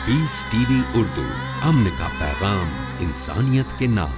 Piece TV Urdu, अमन का पैगाम इंसानियत के नाम।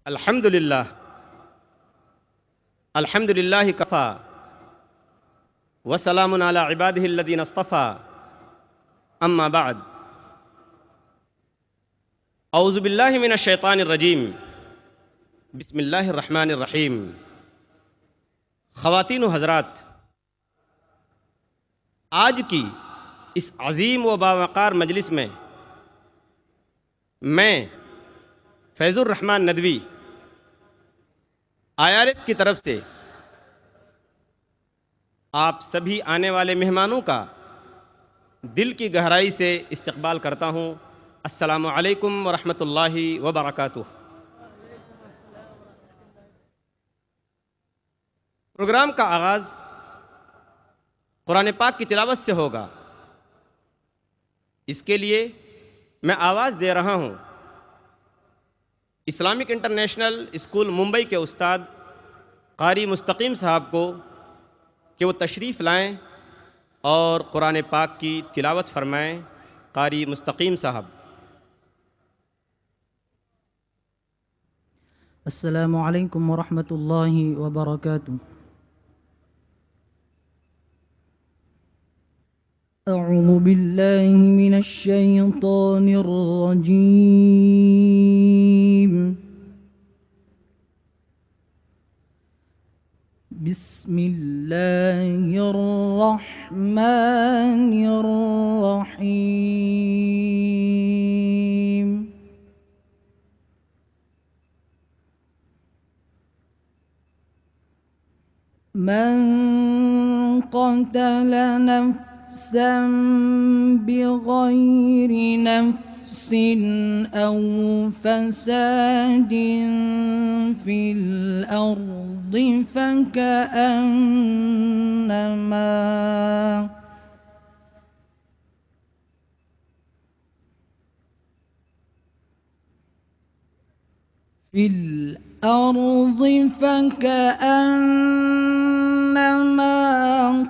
अल्हम्दुलिल्लाह अल्हम्दुलिल्लाहि कफ़ा व सलामुन अला इबादिहिल्लज़ीना इस्तफ़ा अम्मा बअद। औज़ु बिल्लाहि मिनश शैतानिर रजीम, बिस्मिल्लाहिर रहमानिर रहीम। ख़वातीन व हज़रात, आज की इस अज़ीम व बावक़ार मजलिस में मैं फैज़ुर रहमान नदवी IRF की तरफ से आप सभी आने वाले मेहमानों का दिल की गहराई से इस्तक़बाल करता हूँ। अस्सलामु अलैकुम व रहमतुल्लाहि व बरकातुहू। प्रोग्राम का आगाज़ कुरान पाक की तिलावत से होगा। इसके लिए मैं आवाज़ दे रहा हूँ इस्लामिक इंटरनेशनल स्कूल मुंबई के उस्ताद क़ारी मुस्तक़ीम साहब को कि वो तशरीफ़ लाएं और कुरान पाक की तिलावत फरमाएं। क़ारी मुस्तक़ीम साहब। अस्सलामु अलैकुम वरहमतुल्लाहि वबरकातुहू। अऊज़ु बिल्लाहि मिनश शैतानिर रजीम। बिस्मिल्लाहिर रहमानिर रहीम। मन क़तल नफ्सन बिग़ैर नफ्सिन औ फ़सादिन फ़िल अर्दि फ़कअन्नमा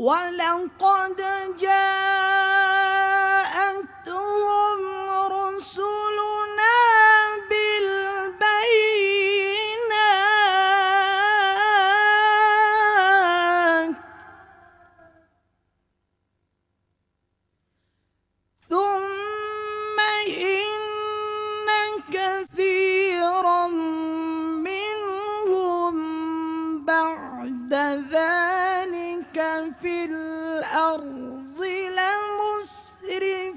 वलक़द जाअतहुम रुसुलुना बिलबय्यिनात थुम्मा इन्न कसीरम मिनहुम बअद ज़ालिका फिल अर्ज़ि लमुस्रिफून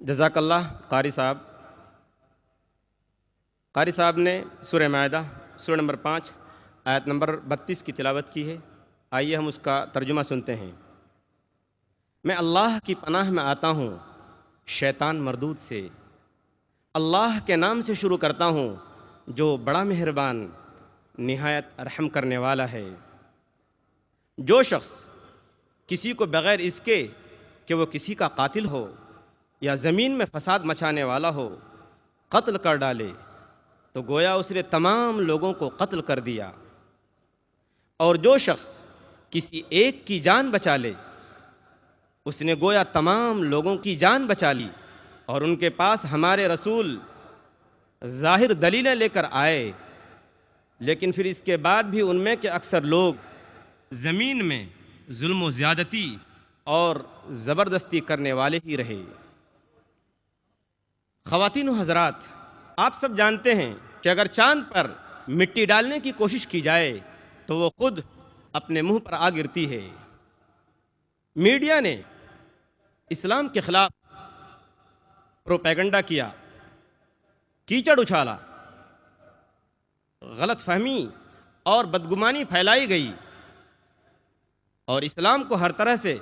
जज़ाकल्लाह कारी साहब ने सूरह मायदा सूरह नंबर 5 आयत नंबर 32 की तिलावत की है। आइए हम उसका तर्जुमा सुनते हैं। मैं अल्लाह की पनाह में आता हूँ शैतान मरदूद से। अल्लाह के नाम से शुरू करता हूँ जो बड़ा मेहरबान निहायत रहम करने वाला है। जो शख्स किसी को बग़ैर इसके कि वो किसी का कातिल हो या ज़मीन में फसाद मचाने वाला हो कत्ल कर डाले तो गोया उसने तमाम लोगों को कत्ल कर दिया। और जो शख्स किसी एक की जान बचा ले उसने गोया तमाम लोगों की जान बचा ली। और उनके पास हमारे रसूल ज़ाहिर दलीलें लेकर आए, लेकिन फिर इसके बाद भी उनमें के अक्सर लोग ज़मीन में जुल्म व ज़्यादती और ज़बरदस्ती करने वाले ही रहे। ख़वातीन व हज़रात, आप सब जानते हैं कि अगर चाँद पर मिट्टी डालने की कोशिश की जाए तो वो खुद अपने मुंह पर आ गिरती है। मीडिया ने इस्लाम के खिलाफ प्रोपेगेंडा किया, कीचड़ उछाला, गलत फहमी और बदगुमानी फैलाई गई और इस्लाम को हर तरह से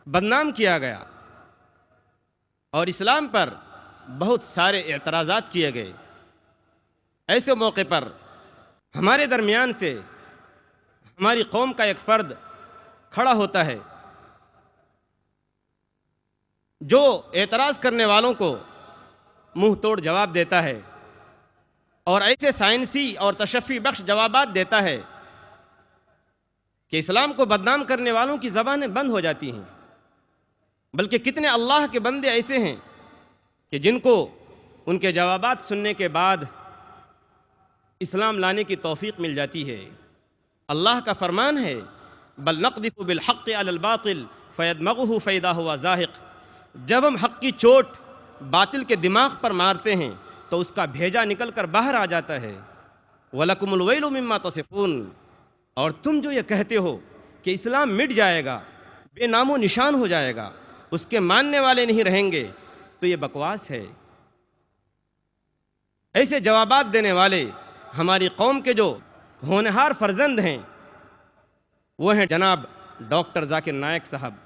बदनाम किया गया और इस्लाम पर बहुत सारे एतराज़ात किए गए। ऐसे मौके पर हमारे दरमियान से हमारी कौम का एक फ़र्द खड़ा होता है जो एतराज़ करने वालों को मुंह तोड़ जवाब देता है और ऐसे साइंसी और तशफ़ी बख्श जवाबात देता है कि इस्लाम को बदनाम करने वालों की ज़बानें बंद हो जाती हैं। बल्कि कितने अल्लाह के बंदे ऐसे हैं कि जिनको उनके जवाबात सुनने के बाद इस्लाम लाने की तौफ़ीक़ मिल जाती है। अल्लाह का फरमान है, बल नक़दिफ़ु बिल हक़्क़ि अलल बातिल फ़यदमग़ुहु फ़इज़ा हुवा ज़ाहिक़। जब हम हक़ की चोट बातिल के दिमाग पर मारते हैं तो उसका भेजा निकल कर बाहर आ जाता है। वलकुमुल वैलु मिम्मा तसिफ़ून। और तुम जो ये कहते हो कि इस्लाम मिट जाएगा, बेनामो निशान हो जाएगा, उसके मानने वाले नहीं रहेंगे, तो ये बकवास है। ऐसे जवाबात देने वाले हमारी कौम के जो होनहार फर्जंद हैं वो हैं जनाब डॉक्टर ज़ाकिर नायक साहब।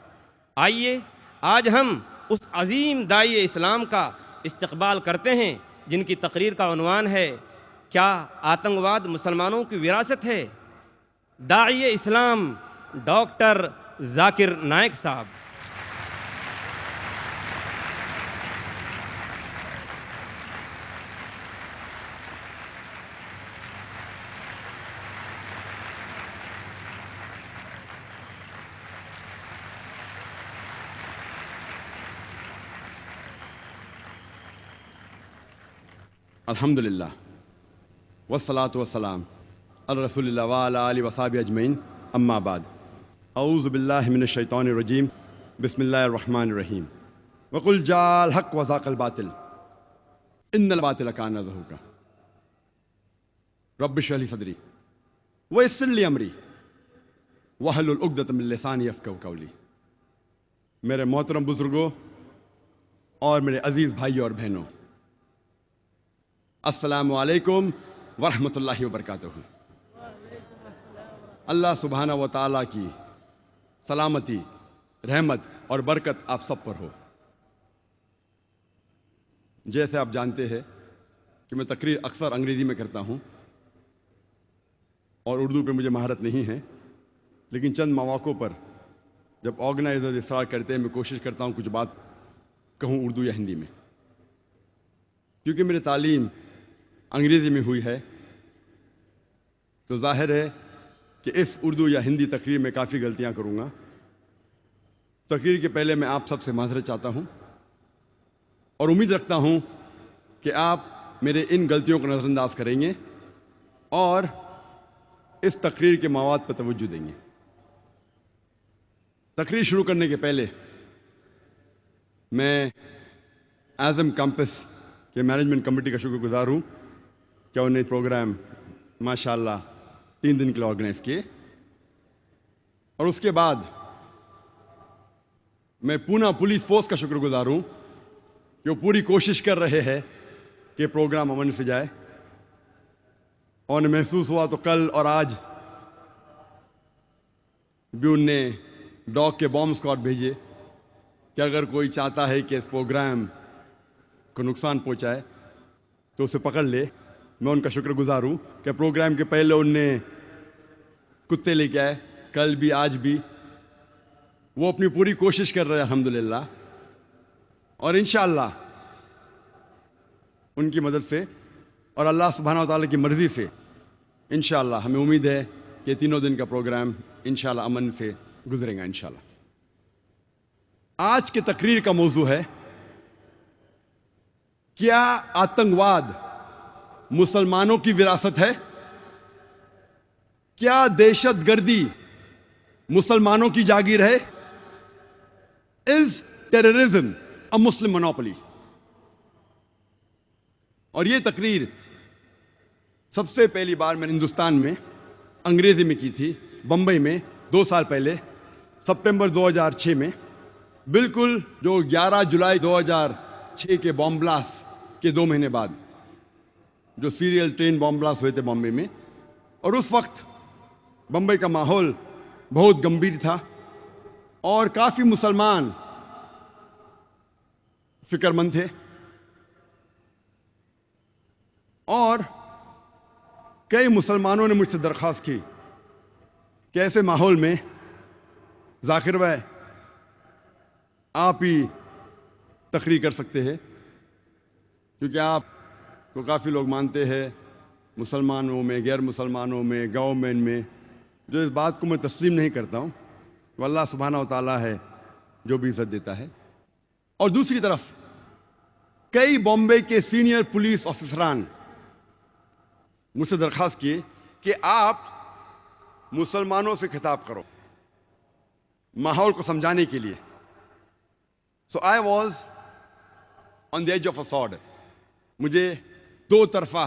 आइए आज हम उस अजीम दाई इस्लाम का इस्तक़बाल करते हैं जिनकी तकरीर का उन्वान है, क्या आतंकवाद मुसलमानों की विरासत है। दाई इस्लाम डॉक्टर ज़ाकिर नायक साहब। अल्हम्दुलिल्लाह वस्सलातु वस्सलाम अला रसूलिल्लाह व अला आलिहि वसहबी अजमईन, अम्मा बाद। औज़ु बिल्लाहि मिनश शैतानिर रजीम, बिस्मिल्लाहिर रहमानिर रहीम। वक़ुल जाअल हक़्क़ु व ज़ाक़ल बातिल इन्नल बातिल काना ज़हूक़ा। रब्बि इश्रह ली सदरी व यस्सिर ली अमरी वहलुल उक़दतम मिन लिसानी यफ़क़हू क़ौली। मेरे मोहतरम बुज़ुर्गों और मेरे अज़ीज़ भाइयों और बहनों, अस्सलामु अलैकुम वरहमतुल्लाहि वबरकातुहू। अल्लाह सुब्हाना व तआला की सलामती, रहमत और बरकत आप सब पर हो। जैसे आप जानते हैं कि मैं तकरीर अक्सर अंग्रेज़ी में करता हूँ और उर्दू पे मुझे महारत नहीं है, लेकिन चंद मौक़ों पर जब ऑर्गेनाइजर इसरार करते हैं मैं कोशिश करता हूँ कुछ बात कहूँ उर्दू या हिंदी में। क्योंकि मेरी तालीम अंग्रेज़ी में हुई है तो जाहिर है कि इस उर्दू या हिंदी तकरीर में काफ़ी गलतियाँ करूँगा। तकरीर के पहले मैं आप सबसे माज़रत चाहता हूँ और उम्मीद रखता हूँ कि आप मेरे इन गलतियों को नज़रअंदाज करेंगे और इस तकरीर के मवाद पर तवज्जो देंगे। तकरीर शुरू करने के पहले मैं आज़म कैंपस के मैनेजमेंट कमेटी का शुक्रगुजार हूँ कि उन्हें प्रोग्राम माशाअल्लाह 3 दिन के लिए ऑर्गेनाइज किए। और उसके बाद मैं पूना पुलिस फोर्स का शुक्रगुजार हूँ कि वो पूरी कोशिश कर रहे हैं कि प्रोग्राम अमन से जाए। और महसूस हुआ तो कल और आज भी उनने डॉग के बॉम्ब स्क्वाड भेजे कि अगर कोई चाहता है कि इस प्रोग्राम को नुकसान पहुंचाए तो उसे पकड़ ले। मैं उनका शुक्रगुजार हूँ कि प्रोग्राम के पहले उनने कुत्ते लेके आए, कल भी आज भी वो अपनी पूरी कोशिश कर रहे हैं अल्हम्दुलिल्लाह। और इंशाअल्लाह उनकी मदद से और अल्लाह सुब्हानहू व तआला की मर्ज़ी से इंशाअल्लाह हमें उम्मीद है कि 3 दिन का प्रोग्राम इंशाअल्लाह अमन से गुजरेगा इंशाअल्लाह। आज के तकरीर का मौजू है, क्या आतंकवाद मुसलमानों की विरासत है? क्या दहशतगर्दी मुसलमानों की जागीर है? Is terrorism a Muslim monopoly? और ये तकरीर सबसे पहली बार मैंने हिंदुस्तान में अंग्रेजी में की थी, बंबई में 2 साल पहले, सितंबर 2006 में, बिल्कुल जो 11 जुलाई 2006 के बॉम्ब ब्लास्ट के 2 महीने बाद, जो सीरियल ट्रेन बॉम्ब ब्लास्ट हुए थे बॉम्बे में। और उस वक्त बंबई का माहौल बहुत गंभीर था और काफ़ी मुसलमान फिक्रमंद थे। और कई मुसलमानों ने मुझसे दरख्वास्त की कि ऐसे माहौल में ज़ाकिर भाई आप ही तकरीर कर सकते हैं, क्योंकि आप को काफ़ी लोग मानते हैं मुसलमानों में, गैर मुसलमानों में, गवर्नमेंट में। जो इस बात को मैं तस्लीम नहीं करता हूँ, वो अल्लाह सुब्हानहू व तआला है जो भी इज़्ज़त देता है। और दूसरी तरफ कई बॉम्बे के सीनियर पुलिस ऑफिसरान मुझसे दरख्वास्त किए कि आप मुसलमानों से खिताब करो माहौल को समझाने के लिए। So I was on the edge of a sword. मुझे 2 तरफा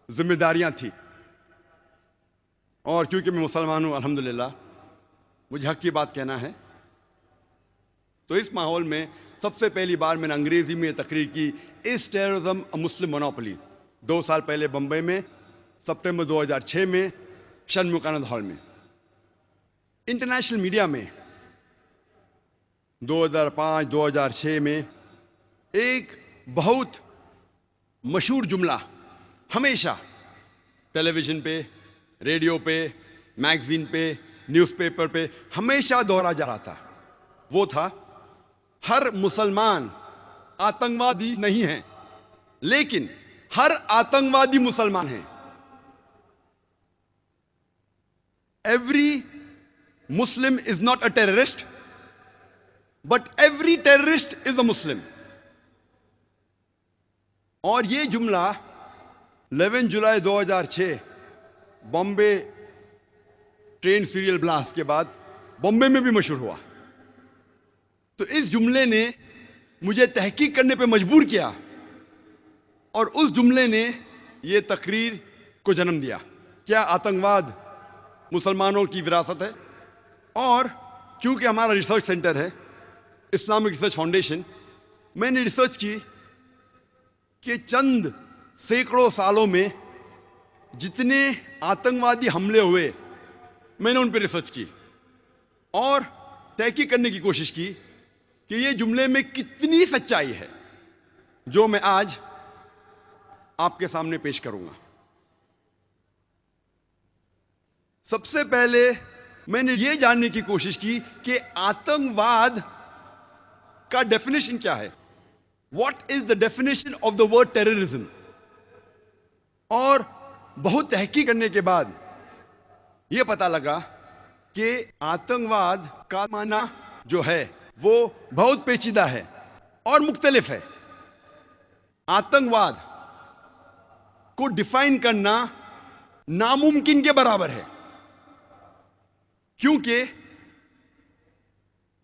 जिम्मेदारियां थी और क्योंकि मैं मुसलमान हूँ अल्हम्दुलिल्लाह, मुझे हक की बात कहना है। तो इस माहौल में सबसे पहली बार मैंने अंग्रेजी में तकरीर की, इस टेररिज्म अ मुस्लिम मोनोपोली, 2 साल पहले बंबई में, सितंबर 2006 में, शनमुकानंद हॉल में। इंटरनेशनल मीडिया में 2005-2006 में एक बहुत मशहूर जुमला हमेशा टेलीविज़न पे, रेडियो पे, मैगज़ीन पे, न्यूज़पेपर पे हमेशा दोहरा जा रहा था। वो था, हर मुसलमान आतंकवादी नहीं है, लेकिन हर आतंकवादी मुसलमान है। Every Muslim is not a terrorist, but every terrorist is a Muslim. और ये जुमला 11 जुलाई 2006 बॉम्बे ट्रेन सीरियल ब्लास्ट के बाद बॉम्बे में भी मशहूर हुआ। तो इस जुमले ने मुझे तहकीक करने पे मजबूर किया और उस जुमले ने ये तकरीर को जन्म दिया, क्या आतंकवाद मुसलमानों की विरासत है। और क्योंकि हमारा रिसर्च सेंटर है इस्लामिक रिसर्च फाउंडेशन, मैंने रिसर्च की कि चंद सैकड़ों सालों में जितने आतंकवादी हमले हुए, मैंने उन पर रिसर्च की और तहकीक करने की कोशिश की कि ये जुमले में कितनी सच्चाई है, जो मैं आज आपके सामने पेश करूंगा। सबसे पहले मैंने ये जानने की कोशिश की कि आतंकवाद का डेफिनेशन क्या है। What is the definition of the word terrorism. और बहुत तहकीक करने के बाद यह पता लगा कि आतंकवाद का माना जो है वो बहुत पेचीदा है और मुख्तलिफ है। आतंकवाद को डिफाइन करना नामुमकिन के बराबर है, क्योंकि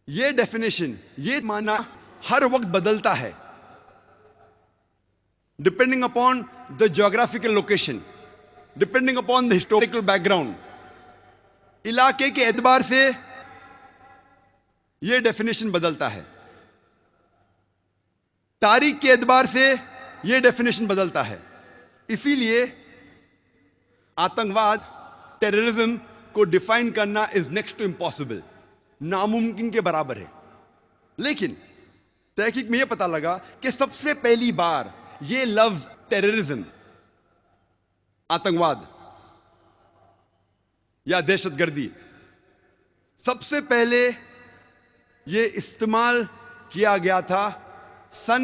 यह डेफिनेशन, यह माना हर वक्त बदलता है depending upon the geographical location, depending upon the historical background. इलाके के एतबार से यह डेफिनेशन बदलता है, तारीख के एतबार से यह डेफिनेशन बदलता है। इसीलिए आतंकवाद, टेररिज्म को डिफाइन करना इज नेक्स्ट टू इम्पॉसिबल, नामुमकिन के बराबर है। लेकिन तहकीक में यह पता लगा कि सबसे पहली बार यह लफ्ज टेररिज्म, आतंकवाद या दहशतगर्दी, सबसे पहले यह इस्तेमाल किया गया था सन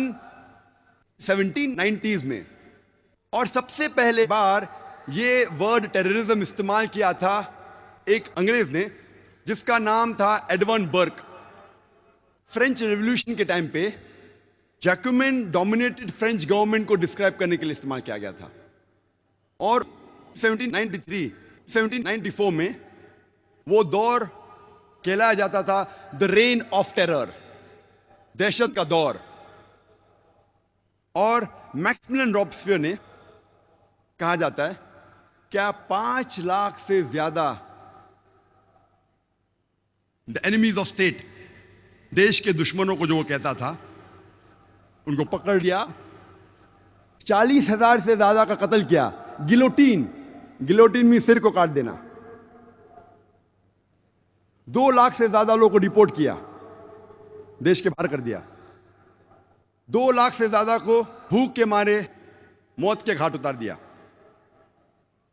1790s में, और सबसे पहले बार यह वर्ड टेररिज्म इस्तेमाल किया था एक अंग्रेज ने जिसका नाम था एडवर्न बर्क। फ्रेंच रेवोल्यूशन के टाइम पे जैकोबिन डोमिनेटेड फ्रेंच गवर्नमेंट को डिस्क्राइब करने के लिए इस्तेमाल किया गया था। और 1793, 1794 में वो दौर कहलाया जाता था द रेन ऑफ टेरर, दहशत का दौर। और मैक्सिमिलियन रॉबस्पियर ने, कहा जाता है, क्या 5 लाख से ज्यादा द एनिमीज ऑफ स्टेट, देश के दुश्मनों को जो वो कहता था, उनको पकड़ लिया, 40,000 से ज्यादा का कत्ल किया। गिलोटीन, गिलोटीन में सिर को काट देना। 2 लाख से ज्यादा लोगों को डिपोर्ट किया, देश के बाहर कर दिया। 2 लाख से ज्यादा को भूख के मारे मौत के घाट उतार दिया।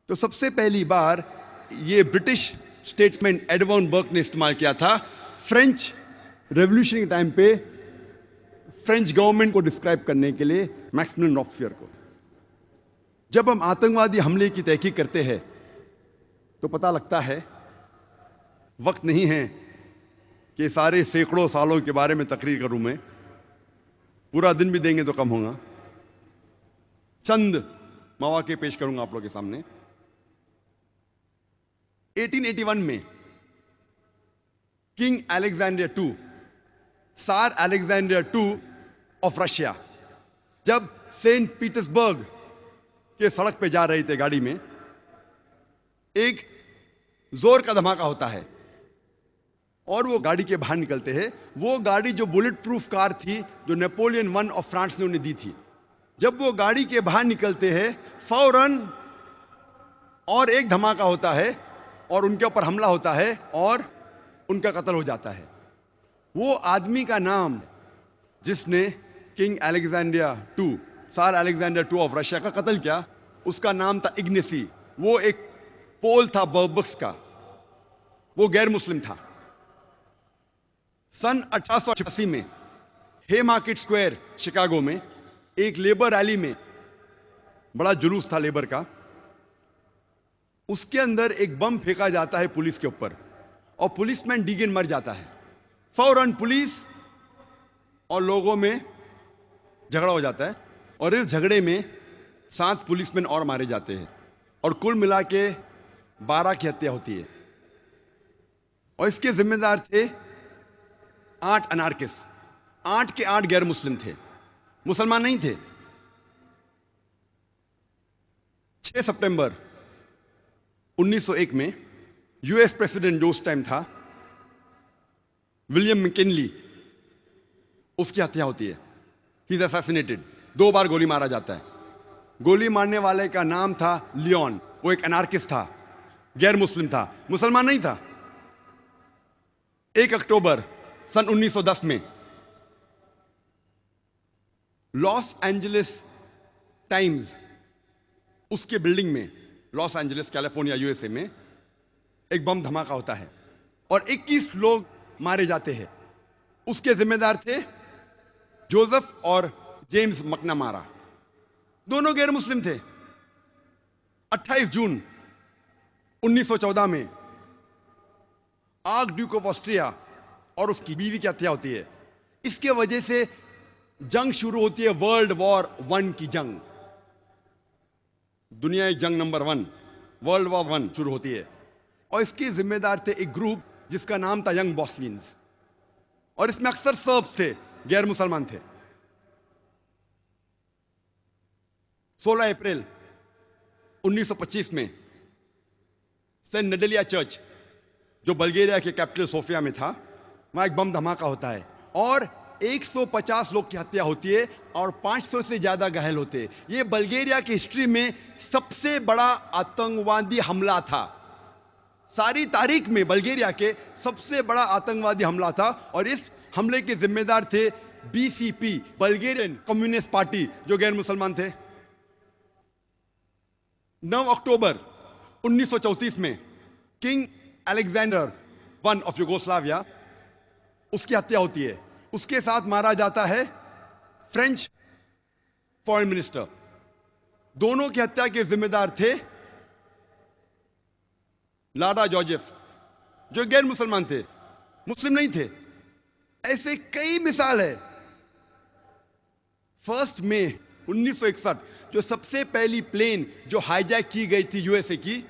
तो सबसे पहली बार ये ब्रिटिश स्टेट्समैन एडवर्न बर्क ने इस्तेमाल किया था फ्रेंच रेवोल्यूशन के टाइम पे फ्रेंच गवर्नमेंट को डिस्क्राइब करने के लिए मैक्सिमिलियन रॉबस्पियर को। जब हम आतंकवादी हमले की तहकीक करते हैं तो पता लगता है वक्त नहीं है कि सारे सैकड़ों सालों के बारे में तकरीर करूं मैं, पूरा दिन भी देंगे तो कम होगा। चंद मौके पेश करूंगा आप लोगों के सामने। 1881 में किंग अलेक्जेंडर II, सार अलेक्जेंडर II ऑफ रशिया, जब सेंट पीटर्सबर्ग के सड़क पे जा रहे थे गाड़ी में, एक जोर का धमाका होता है और वो गाड़ी के बाहर निकलते हैं। वो गाड़ी जो बुलेट प्रूफ कार थी, जो नेपोलियन I ऑफ फ्रांस ने उन्हें दी थी, जब वो गाड़ी के बाहर निकलते हैं फौरन और एक धमाका होता है और उनके ऊपर हमला होता है और उनका कत्ल हो जाता है। वो आदमी का नाम जिसने किंग अलेक्जेंडर II, सार अलेक्जेंडर II ऑफ रशिया का कत्ल किया, उसका नाम था इग्नेसी। वो एक पोल था बर्बक्स का, वो गैर मुस्लिम था। सन 1886 में हे मार्केट स्क्वायर शिकागो में एक लेबर रैली में, बड़ा जुलूस था लेबर का, उसके अंदर एक बम फेंका जाता है पुलिस के ऊपर और पुलिसमैन डीगन मर जाता है। फौरन पुलिस और लोगों में झगड़ा हो जाता है और इस झगड़े में 7 पुलिसमैन और मारे जाते हैं और कुल मिला के 12 की हत्या होती है। और इसके जिम्मेदार थे 8 अनार्किस्ट, 8 के 8 गैर मुस्लिम थे, मुसलमान नहीं थे। 6 सितंबर 1901 में यूएस प्रेसिडेंट जो उस टाइम था, विलियम मैकिनली, उसकी हत्या होती है। ही इज असैसिनेटेड, 2 बार गोली मारा जाता है। गोली मारने वाले का नाम था लियोन। वो एक एनार्किस्ट था, गैर मुस्लिम था, मुसलमान नहीं था। 1 अक्टूबर सन 1910 में लॉस एंजलिस टाइम्स, उसके बिल्डिंग में, लॉस एंजलिस कैलिफोर्निया यूएसए में, एक बम धमाका होता है और 21 लोग मारे जाते हैं। उसके जिम्मेदार थे जोसेफ और जेम्स मकनामारा, दोनों गैर मुस्लिम थे। 28 जून 1914 में आर्क ड्यूक ऑफ ऑस्ट्रिया और उसकी बीवी की हत्या होती है। इसके वजह से जंग शुरू होती है, वर्ल्ड वॉर 1 की जंग, दुनिया जंग नंबर 1, वर्ल्ड वॉर 1 शुरू होती है। और इसके जिम्मेदार थे एक ग्रुप जिसका नाम था यंग बॉस्नियंस, और इसमें अक्सर सर्ब्स थे, गैर मुसलमान थे। 16 अप्रैल 1925 में सेंट नेडेलिया चर्च, जो बल्गेरिया के कैपिटल सोफिया में था, वहां एक बम धमाका होता है और 150 लोग की हत्या होती है और 500 से ज्यादा घायल होते हैं। यह बल्गेरिया की हिस्ट्री में सबसे बड़ा आतंकवादी हमला था। सारी तारीख में बल्गेरिया के सबसे बड़ा आतंकवादी हमला था और इस हमले के जिम्मेदार थे बीसीपी, बल्गेरियन कम्युनिस्ट पार्टी, जो गैर मुसलमान थे। 9 अक्टूबर 1934 में king Alexander I of Yugoslavia, उसकी हत्या होती है। उसके साथ मारा जाता है फ्रेंच फॉरेन मिनिस्टर। दोनों की हत्या के जिम्मेदार थे लाडा जोसेफ, जो गैर मुसलमान थे, मुस्लिम नहीं थे। ऐसे कई मिसाल है। 1 मई 1961 जो सबसे पहली प्लेन जो हाईजैक की गई थी यूएसए की,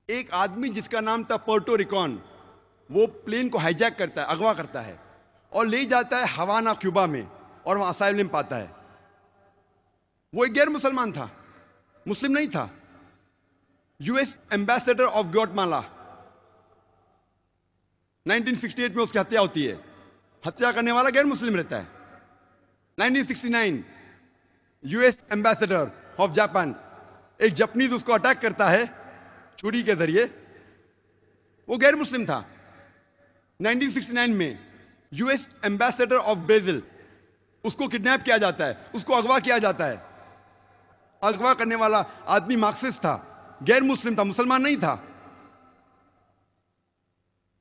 एक आदमी जिसका नाम था पोर्टो रिकॉन, वो प्लेन को हाईजैक करता है, अगवा करता है और ले जाता है हवाना, क्यूबा में, और वहां असाइलम पाता है। वो एक गैर मुसलमान था, मुस्लिम नहीं था। यूएस एम्बेसडर ऑफ ग्वाटेमाला, 1968 में उसकी हत्या होती है। हत्या करने वाला गैर मुस्लिम रहता है। 1969 यूएस एम्बेसडर ऑफ जापान, एक जापानीज उसको अटैक करता है छुरी के जरिए, वो गैर मुस्लिम था। 1969 में यूएस एम्बेसडर ऑफ ब्राजील, उसको किडनैप किया जाता है, उसको अगवा किया जाता है। अगवा करने वाला आदमी मार्क्सिस्ट था, गैर मुस्लिम था, मुसलमान नहीं था।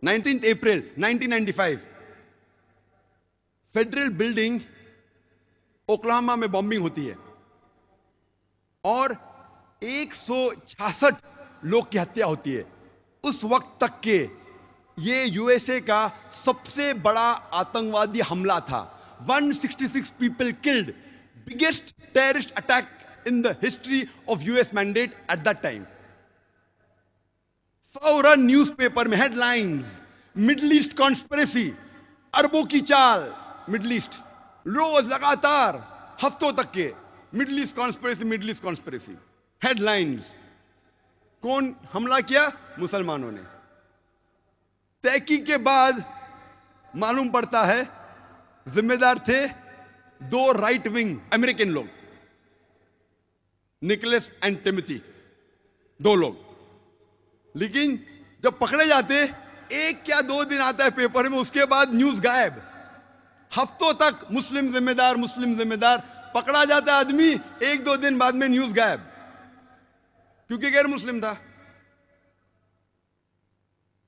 19 अप्रैल 1995 फेडरल बिल्डिंग ओक्लाहोमा में बॉम्बिंग होती है और 166 लोग की हत्या होती है। उस वक्त तक के ये यूएसए का सबसे बड़ा आतंकवादी हमला था। 166 people killed, biggest terrorist attack in the history of US mandate at that time. फौरन न्यूज़पेपर में हेडलाइंस, मिडिल ईस्ट कॉन्स्पिरेसी, अरबों की चाल, मिडिल ईस्ट, रोज लगातार हफ्तों तक के middle east conspiracy, middle east conspiracy headlines. कौन हमला किया? मुसलमानों ने। तहकीक के बाद मालूम पड़ता है जिम्मेदार थे 2 राइट विंग अमेरिकन लोग, निकोलस एंड टिमोथी, 2 लोग। लेकिन जब पकड़े जाते 1 या 2 दिन आता है पेपर में, उसके बाद न्यूज गायब। हफ्तों तक मुस्लिम जिम्मेदार, मुस्लिम जिम्मेदार, पकड़ा जाता आदमी, 1-2 दिन बाद में न्यूज गायब, क्योंकि गैर मुस्लिम था।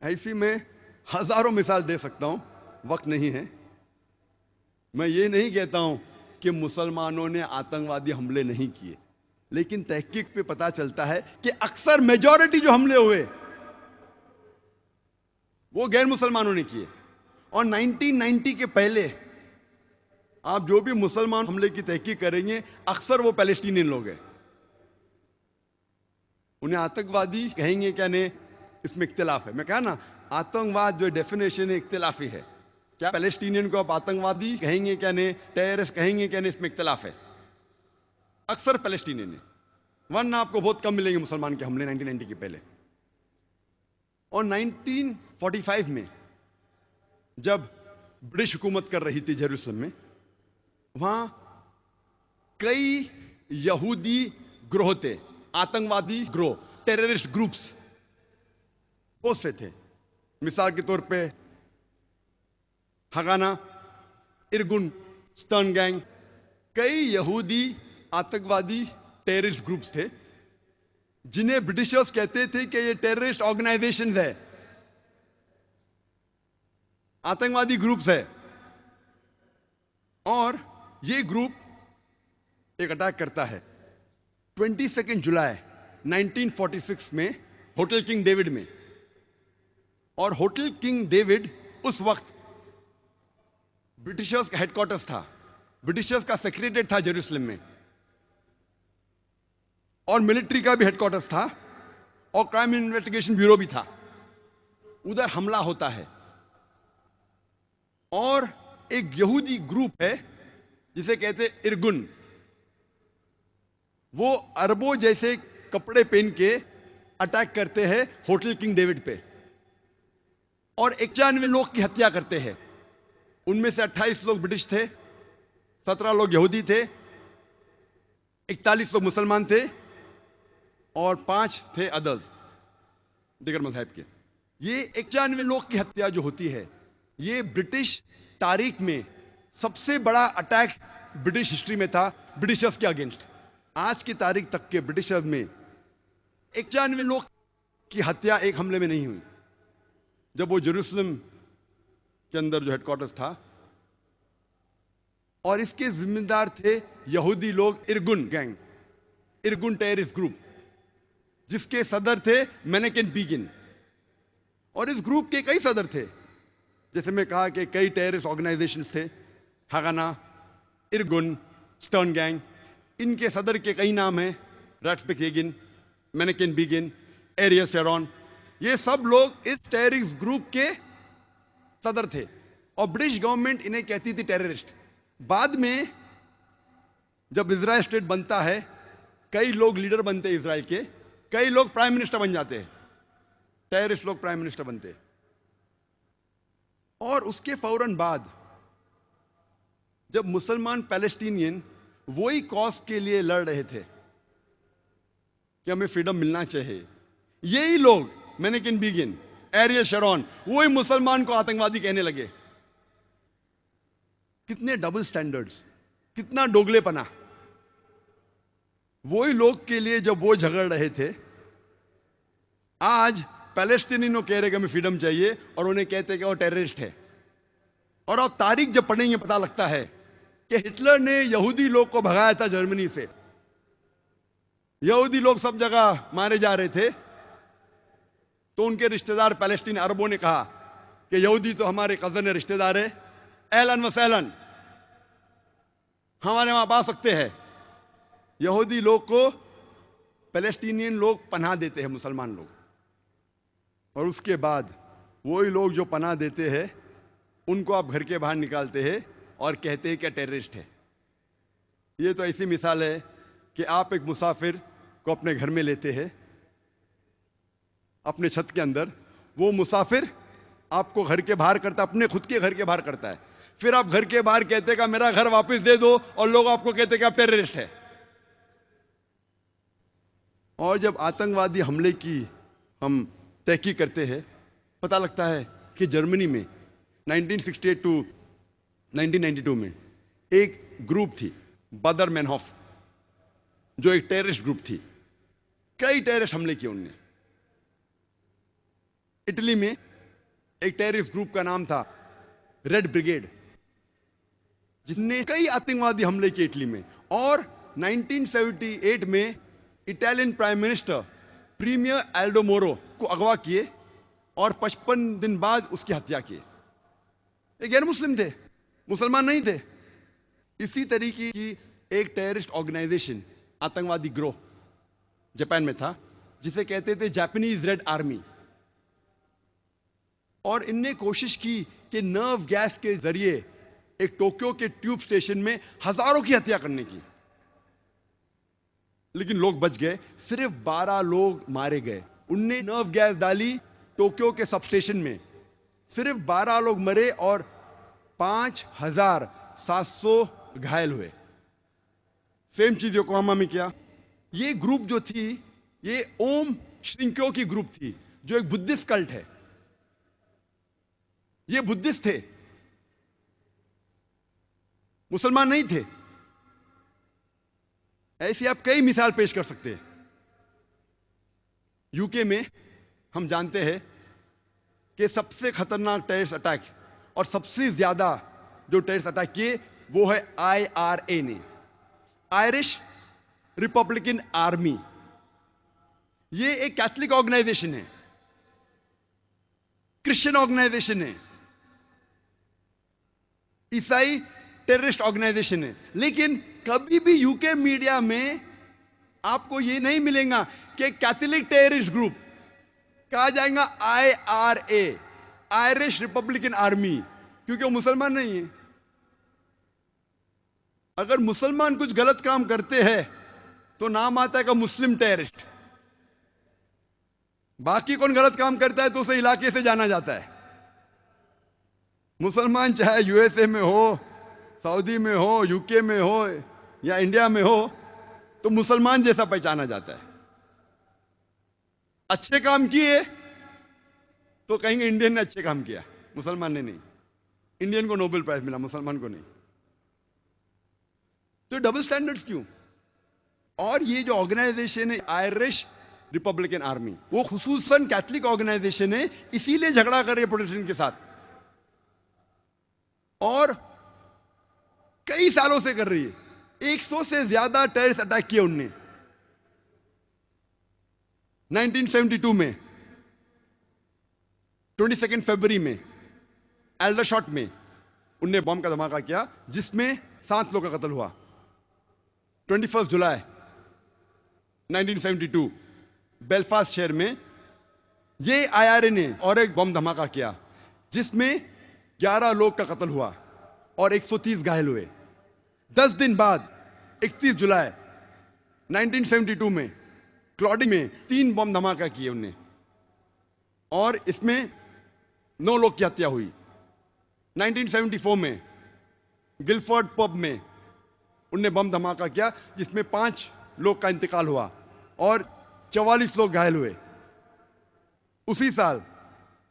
ऐसी मैं हजारों मिसाल दे सकता हूं, वक्त नहीं है। मैं ये नहीं कहता हूं कि मुसलमानों ने आतंकवादी हमले नहीं किए, लेकिन तहकीक पे पता चलता है कि अक्सर मेजॉरिटी जो हमले हुए वो गैर मुसलमानों ने किए। और 1990 के पहले आप जो भी मुसलमान हमले की तहकीक करेंगे, अक्सर वो पैलेस्टीनियन लोग हैं। उन्हें आतंकवादी कहेंगे क्या नहीं, इसमें इख्तिलाफ है। मैं कहा ना, आतंकवाद जो डेफिनेशन है इख्तिलाफी है। क्या पैलेस्टीनियन को आप आतंकवादी कहेंगे क्या नहीं, टेररिस्ट कहेंगे क्या नहीं, इसमें इख्तिलाफ है। अक्सर पैलेस्टीनियन है, वरना आपको बहुत कम मिलेंगे मुसलमान के हमले 1990 के पहले। और 1945 में जब ब्रिटिश हुकूमत कर रही थी जेरूसलम में, वहां कई यहूदी ग्रोह थे, आतंकवादी ग्रोह, टेररिस्ट ग्रुप्स बहुत से थे। मिसाल के तौर पे हगाना, इरगुन, स्टर्न गैंग, कई यहूदी आतंकवादी टेररिस्ट ग्रुप्स थे जिन्हें ब्रिटिशर्स कहते थे कि ये टेररिस्ट ऑर्गेनाइजेशंस है, आतंकवादी ग्रुप्स है। और ये ग्रुप एक अटैक करता है 22 जुलाई 1946 में होटल किंग डेविड में। और होटल किंग डेविड उस वक्त ब्रिटिशर्स का हेडक्वार्टर्स था, ब्रिटिशर्स का सेक्रेटरीट था जेरूसलम में, और मिलिट्री का भी हेडक्वार्टर्स था, और क्राइम इन्वेस्टिगेशन ब्यूरो भी था। उधर हमला होता है और एक यहूदी ग्रुप है जिसे कहते इरगुन, वो अरबों जैसे कपड़े पहन के अटैक करते हैं होटल किंग डेविड पे और 91 लोग की हत्या करते हैं। उनमें से 28 लोग ब्रिटिश थे, 17 लोग यहूदी थे, 41 लोग मुसलमान थे और 5 थे अदर्स, दिगर मजहब के। ये 91 लोग की हत्या जो होती है, ये ब्रिटिश तारीख में सबसे बड़ा अटैक ब्रिटिश हिस्ट्री में था ब्रिटिशर्स के अगेंस्ट। आज की तारीख तक के ब्रिटिशर्स में 91 लोग की हत्या एक हमले में नहीं हुई। जब वो जेरूसलम के अंदर जो हेडक्वार्टर्स था, और इसके जिम्मेदार थे यहूदी लोग, इरगुन गैंग, इरगुन टेररिस्ट ग्रुप, जिसके सदर थे मेनेकेन बिगिन। और इस ग्रुप के कई सदर थे, जैसे मैं कहा कि कई टेररिस्ट ऑर्गेनाइजेशंस थे, हगाना, इरगुन, स्टर्न गैंग। इनके सदर के कई नाम हैं, रैट्सबेक-येगिन, मेनेकेन बिगिन, एरियस शेरॉन। ये सब लोग इस टेररिस्ट ग्रुप के सदर थे और ब्रिटिश गवर्नमेंट इन्हें कहती थी टेररिस्ट। बाद में जब इजराइल स्टेट बनता है, कई लोग लीडर बनते हैं इजराइल के, कई लोग प्राइम मिनिस्टर बन जाते हैं, टेररिस्ट लोग प्राइम मिनिस्टर बनते हैं। और उसके फौरन बाद जब मुसलमान पैलेस्टीनियन वही कॉज के लिए लड़ रहे थे कि हमें फ्रीडम मिलना चाहिए, यही लोग मेनेकेन बिगिन, एरियल शेरॉन, वही मुसलमान को आतंकवादी कहने लगे। कितने डबल स्टैंडर्ड्स, कितना डोगलेपना। वही लोग के लिए जब वो झगड़ रहे थे, आज पैलेस्टीनियनों कह रहे कि हमें फ्रीडम चाहिए और उन्हें कहते हैं कि वो टेररिस्ट है। और अब तारीख जब पढ़ेंगे पता लगता है कि हिटलर ने यहूदी लोग को भगाया था जर्मनी से। यहूदी लोग सब जगह मारे जा रहे थे, तो उनके रिश्तेदार पैलेस्टीन अरबों ने कहा कि यहूदी तो हमारे कजन रिश्तेदार है, एलन व सहलन, हमारे वहां आ सकते हैं। यहूदी लोग को पैलेस्टीनियन लोग पनाह देते हैं, मुसलमान लोग, और उसके बाद वही लोग जो पनाह देते हैं उनको आप घर के बाहर निकालते हैं और कहते हैं कि टेररिस्ट है। ये तो ऐसी मिसाल है कि आप एक मुसाफिर को अपने घर में लेते हैं, अपने छत के अंदर, वो मुसाफिर आपको घर के बाहर करता, अपने खुद के घर के बाहर करता है, फिर आप घर के बाहर कहते हैं कि मेरा घर वापस दे दो, और लोग आपको कहते हैं कि आप टेररिस्ट है। और जब आतंकवादी हमले की हम तहकीक करते हैं, पता लगता है कि जर्मनी में 1968 टू 1992 में एक ग्रुप थी, बादर मेनहॉफ, जो एक टेररिस्ट ग्रुप थी। कई टेररिस्ट हमले किए उनने। इटली में एक टेररिस्ट ग्रुप का नाम था रेड ब्रिगेड, जिसने कई आतंकवादी हमले किए इटली में। और 1978 में Italian prime minister premier Aldo Moro को अगवा किए और 55 दिन बाद उसकी हत्या की। ये गैर मुस्लिम थे, मुसलमान नहीं थे। इसी तरीके की एक टेररिस्ट ऑर्गेनाइजेशन, आतंकवादी ग्रोह जापान में था, जिसे कहते थे जापानीज रेड आर्मी। और इनने कोशिश की कि नर्व गैस के जरिए एक टोक्यो के ट्यूब स्टेशन में हजारों की हत्या करने की, लेकिन लोग बच गए। सिर्फ 12 लोग मारे गए। उनने नर्व गैस डाली टोक्यो के सब स्टेशन में, सिर्फ 12 लोग मरे और 5700 घायल हुए। सेम चीज योकोहामा में किया। ये ग्रुप जो थी, ये ओम श्रिंक्यो की ग्रुप थी, जो एक बुद्धिस्ट कल्ट है। ये बुद्धिस्ट थे, मुसलमान नहीं थे। ऐसी आप कई मिसाल पेश कर सकते हैं। यूके में हम जानते हैं कि सबसे खतरनाक टेररिस्ट अटैक और सबसे ज्यादा जो टेररिस्ट अटैक किए वो है IRA ने, आयरिश रिपब्लिकन आर्मी। ये एक कैथलिक ऑर्गेनाइजेशन है, क्रिश्चियन ऑर्गेनाइजेशन है, ईसाई टेररिस्ट ऑर्गेनाइजेशन है। लेकिन कभी भी यूके मीडिया में आपको ये नहीं मिलेगा कि कैथलिक टेररिस्ट ग्रुप, कहा जाएगा IRA, आयरिश रिपब्लिकन आर्मी, क्योंकि वो मुसलमान नहीं है। अगर मुसलमान कुछ गलत काम करते हैं तो नाम आता है का मुस्लिम टेररिस्ट। बाकी कौन गलत काम करता है तो उसे इलाके से जाना जाता है। मुसलमान चाहे USA में हो, सऊदी में हो, यूके में हो या इंडिया में हो, तो मुसलमान जैसा पहचाना जाता है। अच्छे काम किए तो कहेंगे इंडियन ने अच्छे काम किया, मुसलमान ने नहीं। इंडियन को नोबेल प्राइज मिला, मुसलमान को नहीं। तो डबल स्टैंडर्ड्स क्यों? और ये जो ऑर्गेनाइजेशन है आयरिश रिपब्लिकन आर्मी, वो खुसूसन कैथलिक ऑर्गेनाइजेशन है, इसीलिए झगड़ा कर रही है प्रोटेस्टेंट के साथ और कई सालों से कर रही है। 100 से ज्यादा टेररिस्ट अटैक किए उनने। 1972 में 22 फरवरी में एल्डरशॉट में उनने बम का धमाका किया, जिसमें 7 लोगों का कत्ल हुआ। 21 जुलाई 1972 बेलफास्ट शहर में ये IRA ने और एक बम धमाका किया, जिसमें 11 लोग का कत्ल हुआ और 130 घायल हुए। 10 दिन बाद 31 जुलाई 1972 में क्लॉडिंग में 3 बम धमाका किए उनने और इसमें 9 लोग की हत्या हुई। 1974 में गिलफोर्ड पब में उनने बम धमाका किया, जिसमें 5 लोग का इंतकाल हुआ और 44 लोग घायल हुए। उसी साल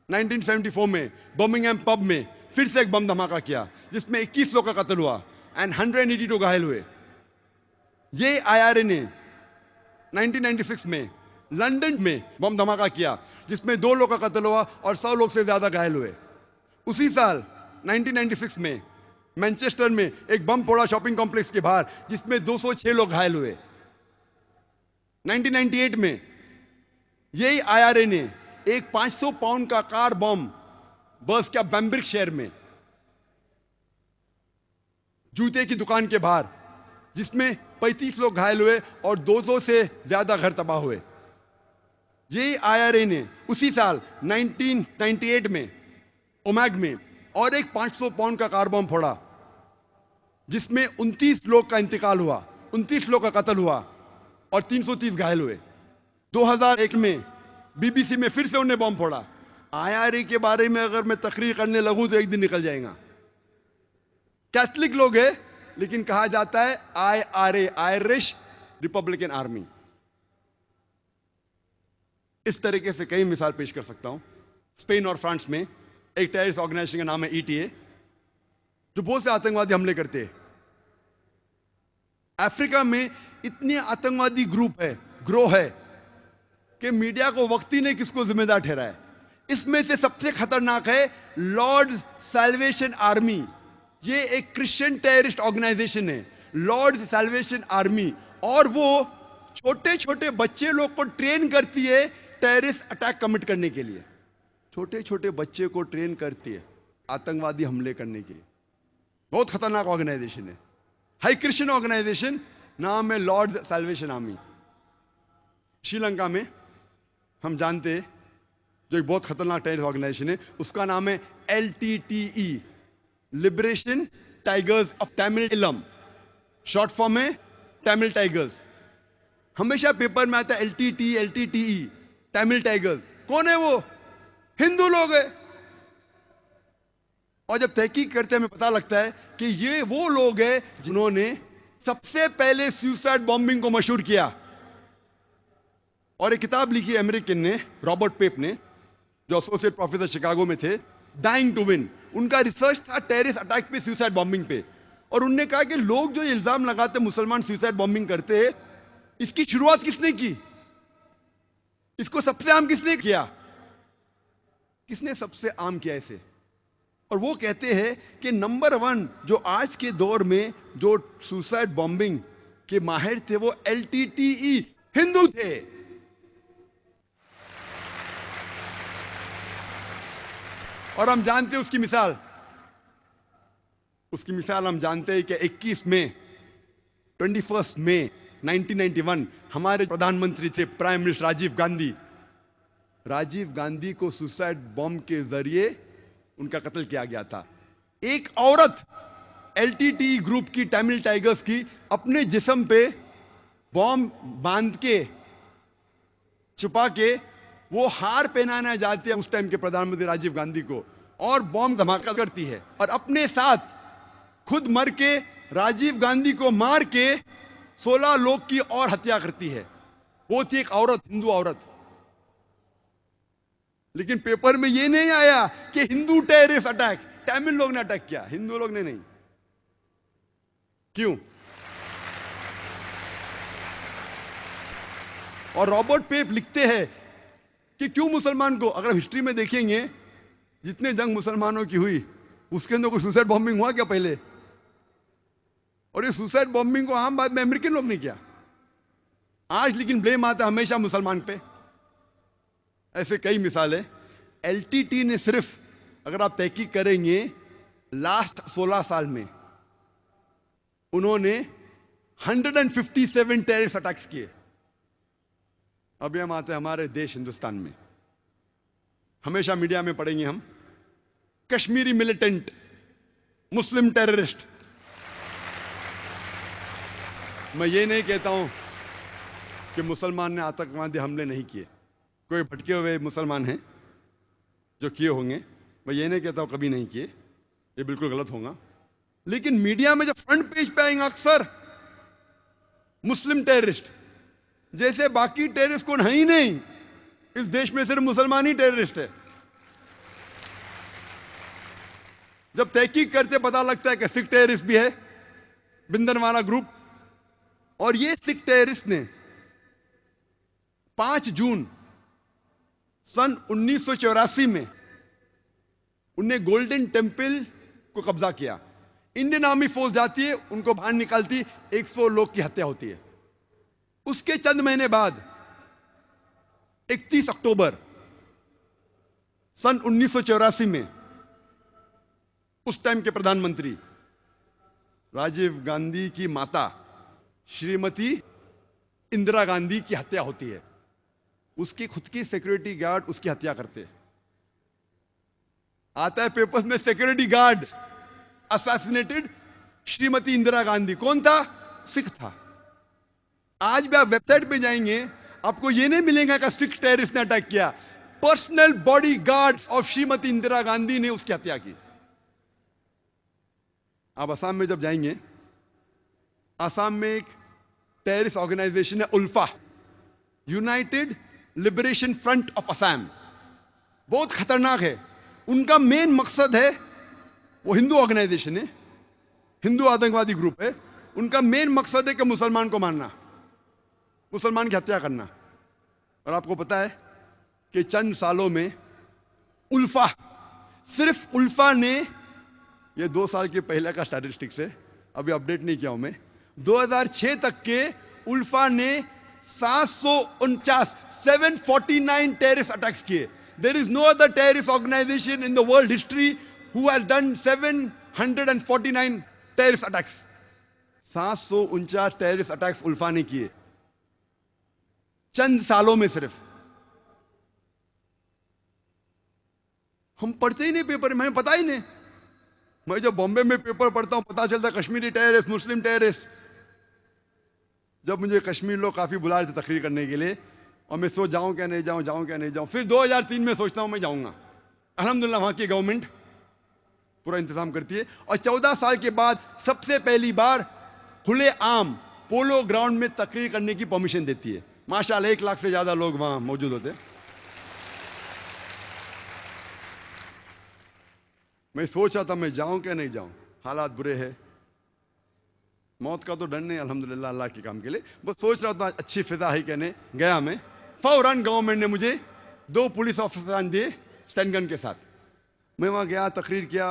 1974 में बर्मिंघम पब में फिर से एक बम धमाका किया, जिसमें 21 लोग का कत्ल हुआ एंड 182 घायल हुए। ये IRA ने 1996 में लंदन में बम धमाका किया, जिसमें 2 लोग का कत्ल हुआ और 100 लोग से ज्यादा घायल हुए। उसी साल 1996 में मैनचेस्टर में एक बम फोड़ा शॉपिंग कॉम्प्लेक्स के बाहर, जिसमें 206 लोग घायल हुए। 1998 में यही IRA ने एक 500 पाउंड का कार बम बर्स्ट किया बैम्ब्रिक शहर में, जूते की दुकान के बाहर, जिसमें 35 लोग घायल हुए और 200 से ज्यादा घर तबाह हुए। यही IRA ने उसी साल 1998 में ओमैग में और एक 500 पाउंड का कार बम फोड़ा, जिसमें 29 लोग का इंतकाल हुआ, 29 लोग का कत्ल हुआ और 330 घायल हुए। 2001 में BBC में फिर से उन्हें बम फोड़ा। IRA के बारे में अगर मैं तकरीर करने लगूं तो एक दिन निकल जाएगा। कैथलिक लोग हैं, लेकिन कहा जाता है IRA, आयरिश रिपब्लिकन आर्मी। इस तरीके से कई मिसाल पेश कर सकता हूं। स्पेन और फ्रांस में एक टेररिस्ट ऑर्गेनाइजेशन का नाम है ETA, जो बहुत से आतंकवादी हमले करते हैं। अफ्रीका में इतने आतंकवादी ग्रुप है, ग्रोह है, कि मीडिया को वक्त ही नहीं किसको जिम्मेदार ठहराए। इसमें से सबसे खतरनाक है लॉर्ड्स सैल्वेशन आर्मी। ये एक क्रिश्चियन टेररिस्ट ऑर्गेनाइजेशन है, लॉर्ड्स सैल्वेशन आर्मी, और वो छोटे छोटे बच्चे लोग को ट्रेन करती है टेररिस्ट अटैक कमिट करने के लिए। छोटे छोटे बच्चे को ट्रेन करती है आतंकवादी हमले करने के लिए। बहुत खतरनाक ऑर्गेनाइजेशन है, हाई क्रिश्चियन ऑर्गेनाइजेशन, नाम है लॉर्ड्स सैल्वेशन आर्मी। श्रीलंका में हम जानते हैं जो एक बहुत खतरनाक टेररिस्ट ऑर्गेनाइजेशन है, उसका नाम है LTTE, liberation tigers of Tamil इलम, शॉर्ट फॉर्म है तमिल टाइगर्स। हमेशा पेपर में आता है LTTE, तमिल टाइगर्स। कौन है वो? हिंदू लोग है। और जब तहकीक करते हैं हमें पता लगता है कि ये वो लोग हैं जिन्होंने सबसे पहले सुसाइड बॉम्बिंग को मशहूर किया। और एक किताब लिखी अमेरिकन ने, रॉबर्ट पेप ने, जो एसोसिएट प्रोफेसर शिकागो में थे, डाइंग टू विन। उनका रिसर्च था टेररिस्ट अटैक पे, सुसाइड बॉम्बिंग पे। और उन्होंने कहा कि लोग जो इल्जाम लगाते मुसलमान सुसाइड बॉम्बिंग करते हैं, इसकी शुरुआत किसने की? इसको सबसे आम किसने किया? किसने सबसे आम किया इसे? और वो कहते हैं कि नंबर 1 जो आज के दौर में जो सुसाइड बॉम्बिंग के माहिर थे वो LTTE हिंदू थे। और हम जानते हैं उसकी मिसाल हम जानते हैं कि 21 मई 1991 हमारे प्रधानमंत्री थे प्राइम मिनिस्टर राजीव गांधी को सुसाइड बॉम्ब के जरिए उनका कत्ल किया गया था। एक औरत LTTE ग्रुप की, तमिल टाइगर्स की, अपने जिस्म पे बॉम्ब बांध के, छुपा के, वो हार पहनाना जाती है उस टाइम के प्रधानमंत्री राजीव गांधी को, और बॉम्ब धमाका करती है और अपने साथ खुद मर के राजीव गांधी को मार के 16 लोग की और हत्या करती है। वो थी एक औरत, हिंदू औरत। लेकिन पेपर में ये नहीं आया कि हिंदू टेररिस्ट अटैक, तमिल लोग ने अटैक किया, हिंदू लोग ने नहीं। क्यों? और रॉबर्ट पेप लिखते हैं कि क्यों मुसलमान को, अगर हिस्ट्री में देखेंगे जितने जंग मुसलमानों की हुई उसके अंदर कोई सुसाइड बॉम्बिंग हुआ क्या पहले? और ये सुसाइड बॉम्बिंग को आम बात में अमेरिकन लोग ने किया। आज लेकिन ब्लेम आता हमेशा मुसलमान पे। ऐसे कई मिसालें। LTT ने सिर्फ, अगर आप तहकीक करेंगे, लास्ट 16 साल में उन्होंने 157 टेररिस्ट अटैक्स किए। अभी हम आते हैं हमारे देश हिंदुस्तान में। हमेशा मीडिया में पढ़ेंगे हम, कश्मीरी मिलिटेंट, मुस्लिम टेररिस्ट। मैं ये नहीं कहता हूं कि मुसलमान ने आतंकवादी हमले नहीं किए, कोई भटके हुए मुसलमान हैं जो किए होंगे, मैं ये नहीं कहता हूं कभी नहीं किए, ये बिल्कुल गलत होगा। लेकिन मीडिया में जब फ्रंट पेज पे आएंगे अक्सर मुस्लिम टेररिस्ट, जैसे बाकी टेररिस्ट कौन है ही नहीं, इस देश में सिर्फ मुसलमान ही टेररिस्ट है। जब तहकीक करते पता लगता है कि सिख टेररिस्ट भी है, बिंदनवाला ग्रुप। और ये सिख टेररिस्ट ने 5 जून सन 1984 में उन्हें गोल्डन टेम्पल को कब्जा किया। इंडियन आर्मी फोर्स जाती है, उनको बाहर निकालती, 100 लोग की हत्या होती है। उसके चंद महीने बाद 31 अक्टूबर सन 1984 में उस टाइम के प्रधानमंत्री राजीव गांधी की माता श्रीमती इंदिरा गांधी की हत्या होती है। उसकी खुद की सिक्योरिटी गार्ड उसकी हत्या करते हैं। आता है पेपर्स में, security guard assassinated Shrimati Indira Gandhi. कौन था? सिख था। आज भी आप वेबसाइट पे जाएंगे, आपको यह नहीं मिलेगा कि सिख टेररिस्ट ने अटैक किया। Personal body guards of Shrimati Indira Gandhi ने उसकी हत्या की। आप असम में जब जाएंगे, असम में एक टेररिस्ट ऑर्गेनाइजेशन है ULFA, United Liberation Front of Assam. बहुत खतरनाक है। उनका मेन मकसद है, वो हिंदू ऑर्गेनाइजेशन है, हिंदू आतंकवादी ग्रुप है। उनका मेन मकसद है कि मुसलमान को मारना, मुसलमान की हत्या करना। और आपको पता है कि चंद सालों में उल्फा, सिर्फ उल्फा ने, ये 2 साल के पहले का स्टैटिस्टिक्स है, अभी अपडेट नहीं किया हूं मैं, 2006 तक के उल्फा ने 749 टेररिस्ट अटैक्स किए। There is no other terrorist organization in the world history who has done 749 terrorist attacks. 749 terrorist attacks ULFA ने किए चंद सालों में सिर्फ। हम पढ़ते ही नहीं पेपर में, हमें पता ही नहीं। मैं जब बॉम्बे में पेपर पढ़ता हूं, पता चलता कश्मीरी टेररिस्ट, मुस्लिम टेररिस्ट। जब मुझे कश्मीर लोग काफी बुला रहे थे तकरीर करने के लिए, और मैं सोच जाऊं क्या नहीं जाऊं, जाऊं क्या नहीं जाऊं। फिर 2003 में सोचता हूं मैं जाऊंगा। अल्हम्दुलिल्लाह वहां की गवर्नमेंट पूरा इंतजाम करती है। और 14 साल के बाद सबसे पहली बार खुले आम पोलो ग्राउंड में तकरीर करने की परमिशन देती है। माशाल्लाह 1 लाख से ज्यादा लोग वहां मौजूद होते। मैं सोचा था मैं जाऊं क्या नहीं जाऊं, हालात बुरे हैं, मौत का तो डर नहीं अल्हम्दुलिल्लाह अल्लाह के काम के लिए, बस सोच रहा था अच्छी फिजा है कहने गया मैं। फौरन गवर्नमेंट ने मुझे 2 पुलिस ऑफिसर दिए स्टैंड गन के साथ। मैं वहाँ गया, तकरीर किया,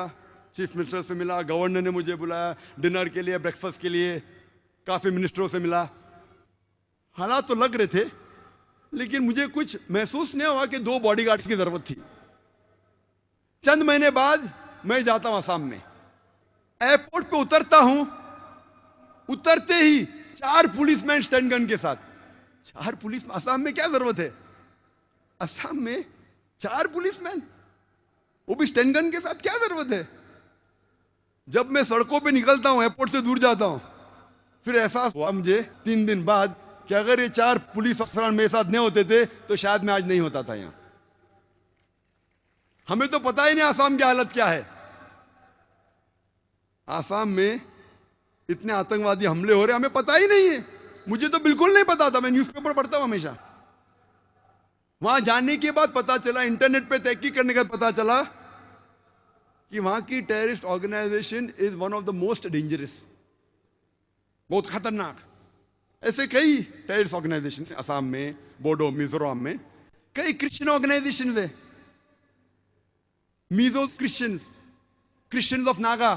चीफ मिनिस्टर से मिला, गवर्नर ने मुझे बुलाया डिनर के लिए, ब्रेकफास्ट के लिए, काफ़ी मिनिस्टरों से मिला। हालात तो लग रहे थे, लेकिन मुझे कुछ महसूस नहीं हुआ कि 2 बॉडीगार्ड्स की ज़रूरत थी। चंद महीने बाद मैं जाता हूँ आसाम में, एयरपोर्ट पे उतरता हूँ, उतरते ही 4 पुलिसमैन स्टैंड गन के साथ। 4 पुलिस, आसाम में क्या जरूरत है, आसाम में 4 पुलिसमैन, वो भी स्टैंड गन के साथ, क्या जरूरत है। जब मैं सड़कों पे निकलता हूं, एयरपोर्ट से दूर जाता हूं, फिर एहसास हुआ मुझे 3 दिन बाद कि अगर ये 4 पुलिस अफसर मेरे साथ नहीं होते थे तो शायद मैं आज नहीं होता था यहां। हमें तो पता ही नहीं आसाम की हालत क्या है। आसाम में इतने आतंकवादी हमले हो रहे, हमें पता ही नहीं है। मुझे तो बिल्कुल नहीं पता था, मैं न्यूज़पेपर पढ़ता हूं हमेशा। वहां जाने के बाद पता चला, इंटरनेट पे तहकीक करने के बाद पता चला कि वहां की terrorist organization is one of the most dangerous, बहुत खतरनाक। ऐसे कई टेररिस्ट ऑर्गेनाइजेशन असम में, बोडो, मिजोरम में कई क्रिश्चियन ऑर्गेनाइजेशन है, Mizo Christians, Christians of Naga,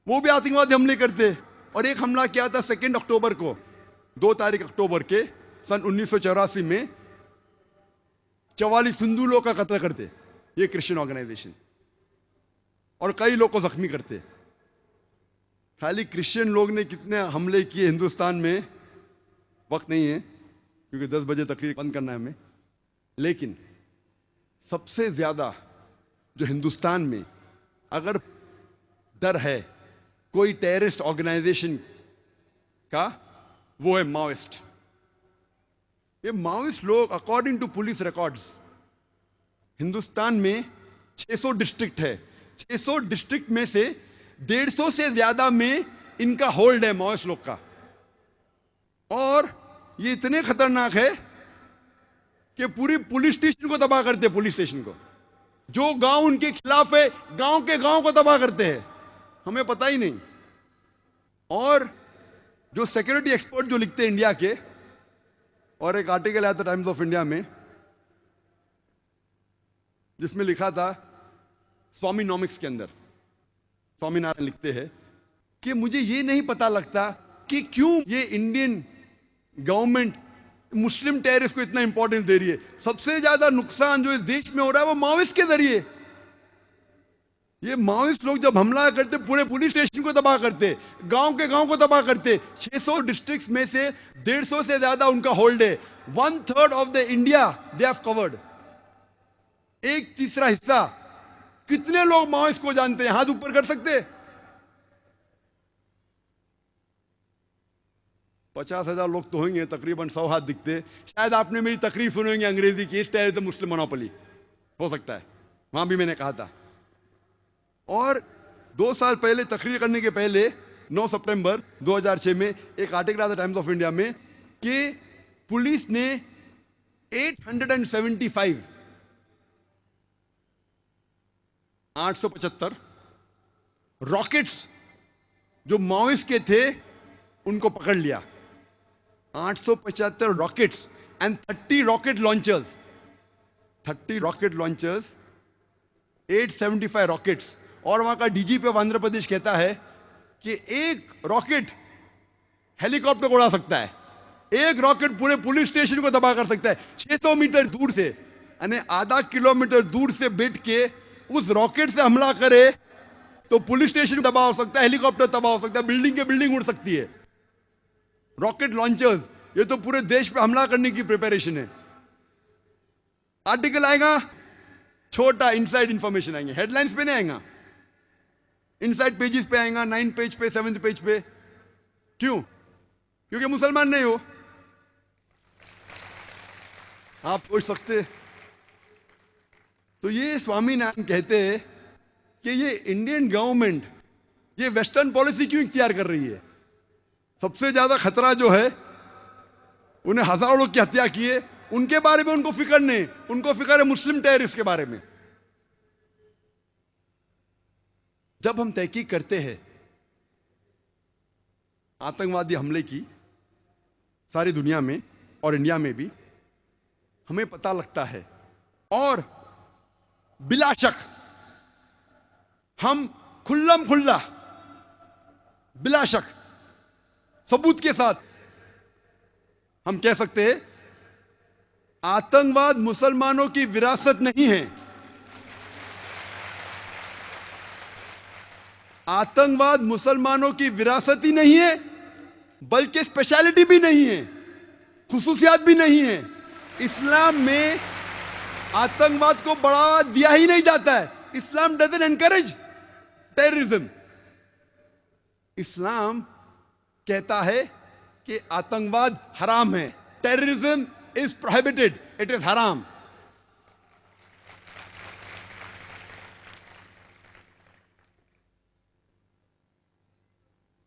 वो भी आतंकवादी हमले करते। और एक हमला किया था 2 अक्टूबर को, 2 तारीख अक्टूबर के सन 1984 में 44 हिंदू लोग का कत्ल करते ये क्रिश्चियन ऑर्गेनाइजेशन, और कई लोग को जख्मी करते। खाली क्रिश्चियन लोग ने कितने हमले किए हिंदुस्तान में, वक्त नहीं है क्योंकि 10 बजे तकरीर बंद करना है हमें, लेकिन सबसे ज्यादा जो हिंदुस्तान में अगर डर है कोई टेररिस्ट ऑर्गेनाइजेशन का, वो है माओइस्ट। ये माओइस्ट लोग according to police records Hindustan में 600 डिस्ट्रिक्ट है, 600 डिस्ट्रिक्ट में से 150 से ज्यादा में इनका होल्ड है माओइस्ट लोग का। और ये इतने खतरनाक है कि पूरी पुलिस स्टेशन को तबाह करते हैं, पुलिस स्टेशन को, जो गांव उनके खिलाफ है गांव के गांव को तबाह करते हैं, हमें पता ही नहीं। और जो सिक्योरिटी एक्सपर्ट जो लिखते हैं इंडिया के, और एक आर्टिकल आया था टाइम्स ऑफ इंडिया में जिसमें लिखा था, स्वामीनॉमिक्स के अंदर स्वामीनारायण लिखते हैं कि मुझे ये नहीं पता लगता कि क्यों ये इंडियन गवर्नमेंट मुस्लिम टेररिस्ट को इतना इंपॉर्टेंस दे रही है। सबसे ज्यादा नुकसान जो इस देश में हो रहा है वो माओइस्ट के जरिए। ये माओइस्ट लोग जब हमला करते पूरे पुलिस स्टेशन को तबाह करते, गांव के गांव को तबाह करते। 600 डिस्ट्रिक्ट्स में से 150 से ज्यादा उनका होल्ड है। 1/3 of the India they have covered. 1/3 हिस्सा। कितने लोग माओइस्ट को जानते हैं, हाथ ऊपर कर सकते? 50,000 लोग तो होंगे, तकरीबन 100 हाथ दिखते। शायद आपने मेरी तकरीर सुनी होंगी अंग्रेजी की, टेररिज्म मुस्लिम मोनोपोली, हो सकता है वहां भी मैंने कहा था। और 2 साल पहले, तकरीर करने के पहले 9 सितंबर 2006 में एक आर्टिकल आया था टाइम्स ऑफ इंडिया में कि पुलिस ने 875 रॉकेट्स जो माओइस्ट के थे उनको पकड़ लिया। 875 rockets and 30 rocket launchers, 30 rocket launchers, 875 rockets. और वहां का डीजीपी ऑफ आंध्र प्रदेश कहता है कि एक रॉकेट हेलीकॉप्टर को उड़ा सकता है, एक रॉकेट पूरे पुलिस स्टेशन को तबाह कर सकता है। 600 मीटर दूर से, यानी आधा किलोमीटर दूर से बैठ के उस रॉकेट से हमला करे तो पुलिस स्टेशन तबाह हो सकता है, हेलीकॉप्टर तबाह हो सकता है, बिल्डिंग के बिल्डिंग उड़ सकती है। रॉकेट लॉन्चर्स, ये तो पूरे देश पे हमला करने की प्रिपरेशन है। आर्टिकल आएगा, छोटा इनसाइड इंफॉर्मेशन आएंगे, हेडलाइंस पे नहीं आएगा, इनसाइड पेजेस पे आएगा, 9 पेज पे, 7 पेज पे। क्यों? क्योंकि मुसलमान नहीं हो। आप सोच सकते। तो ये स्वामीनाथन कहते हैं कि ये इंडियन गवर्नमेंट ये वेस्टर्न पॉलिसी क्यों इख्तियार कर रही है? सबसे ज्यादा खतरा जो है, उन्हें हजारों लोग की हत्या किए, उनके बारे में उनको फिक्र नहीं, उनको फिक्र है मुस्लिम टेररिस्ट के बारे में। जब हम तहकीक करते हैं आतंकवादी हमले की सारी दुनिया में और इंडिया में भी, हमें पता लगता है, और बिला शक हम खुल्लम खुल्ला बिला शक सबूत के साथ हम कह सकते हैं आतंकवाद मुसलमानों की विरासत नहीं है। आतंकवाद मुसलमानों की विरासत ही नहीं है, बल्कि स्पेशलिटी भी नहीं है, खुसूसियात भी नहीं है। इस्लाम में आतंकवाद को बढ़ावा दिया ही नहीं जाता है। इस्लाम डजंट एनकरेज टेररिज्म। इस्लाम कहता है कि आतंकवाद हराम है, terrorism is prohibited, it is हराम।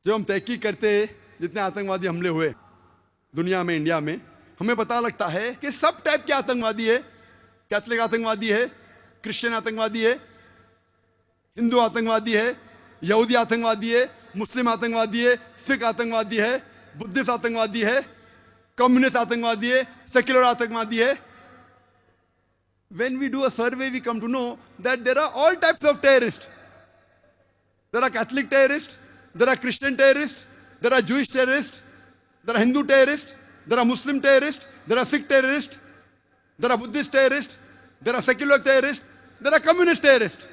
जब हम तहकीक करते हैं जितने आतंकवादी हमले हुए दुनिया में, इंडिया में, हमें पता लगता है कि सब टाइप के आतंकवादी है। कैथलिक आतंकवादी है, क्रिश्चियन आतंकवादी है, हिंदू आतंकवादी है, यहूदी आतंकवादी है, मुस्लिम आतंकवादी है, सिख आतंकवादी है, बुद्धिस्ट आतंकवादी है, कम्युनिस्ट आतंकवादी है, सेक्युलर आतंकवादी है। When we do a survey, we come to know that there are all types of terrorists. There are Catholic terrorists, there are Christian terrorists, there are Jewish terrorists, there are Hindu terrorists, there are Muslim terrorists, there are Sikh terrorists, there are Buddhist terrorists, there are secular terrorists, there are communist terrorists.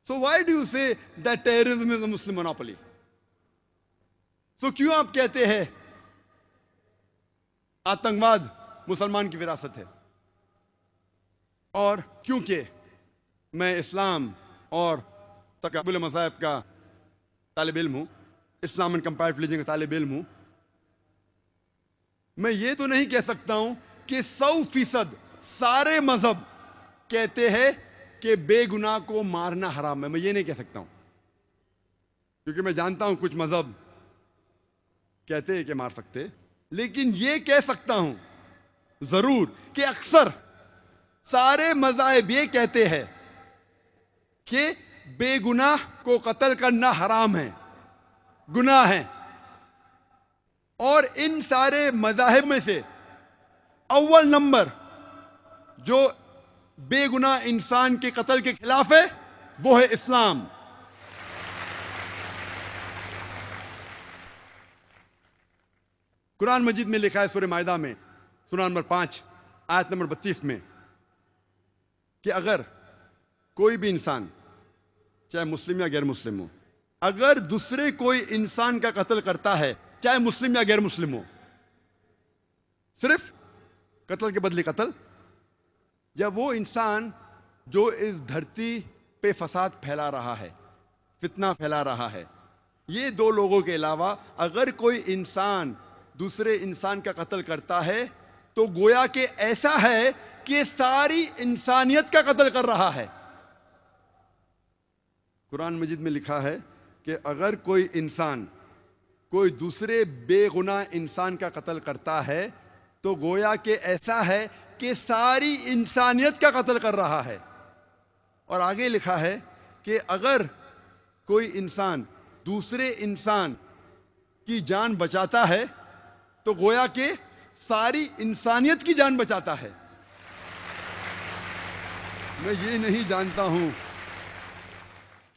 So why do you say that terrorism is a Muslim monopoly? So क्यों आप कहते हैं आतंकवाद मुसलमान की विरासत है? और क्योंकि मैं इस्लाम और तकाबुल मज़ाहिब का तालिब इल्म हूं, इस्लाम एंड कंपैरेटिव रिलीजन का तालिब इल्म हूं, मैं ये तो नहीं कह सकता हूं कि 100% सारे मजहब कहते हैं कि बेगुनाह को मारना हराम है। मैं ये नहीं कह सकता हूं, क्योंकि मैं जानता हूं कुछ मजहब कहते हैं कि मार सकते, लेकिन ये कह सकता हूं जरूर कि अक्सर सारे मज़ाहिब ये कहते हैं कि बेगुनाह को कत्ल करना हराम है, गुनाह है। और इन सारे मज़ाहिब में से अव्वल नंबर जो बेगुनाह इंसान के कत्ल के खिलाफ है वो है इस्लाम। कुरान मजीद में लिखा है सूरह माइदा में सूरा नंबर 5 आयत नंबर 32 में कि अगर कोई भी इंसान, चाहे मुस्लिम या गैर मुस्लिम हो, अगर दूसरे कोई इंसान का कत्ल करता है, चाहे मुस्लिम या गैर मुस्लिम हो, सिर्फ कत्ल के बदले कत्ल, या वो इंसान जो इस धरती पे फसाद फैला रहा है, फितना फैला रहा है, ये दो लोगों के अलावा अगर कोई इंसान दूसरे इंसान का कत्ल करता है तो गोया कि ऐसा है कि सारी इंसानियत का कत्ल कर रहा है। कुरान मजीद में लिखा है कि अगर कोई इंसान कोई दूसरे बेगुनाह इंसान का कत्ल करता है तो गोया कि ऐसा है कि सारी इंसानियत का कत्ल कर रहा है। और आगे लिखा है कि अगर कोई इंसान दूसरे इंसान की जान बचाता है तो गोया कि सारी इंसानियत की जान बचाता है। मैं ये नहीं जानता हूं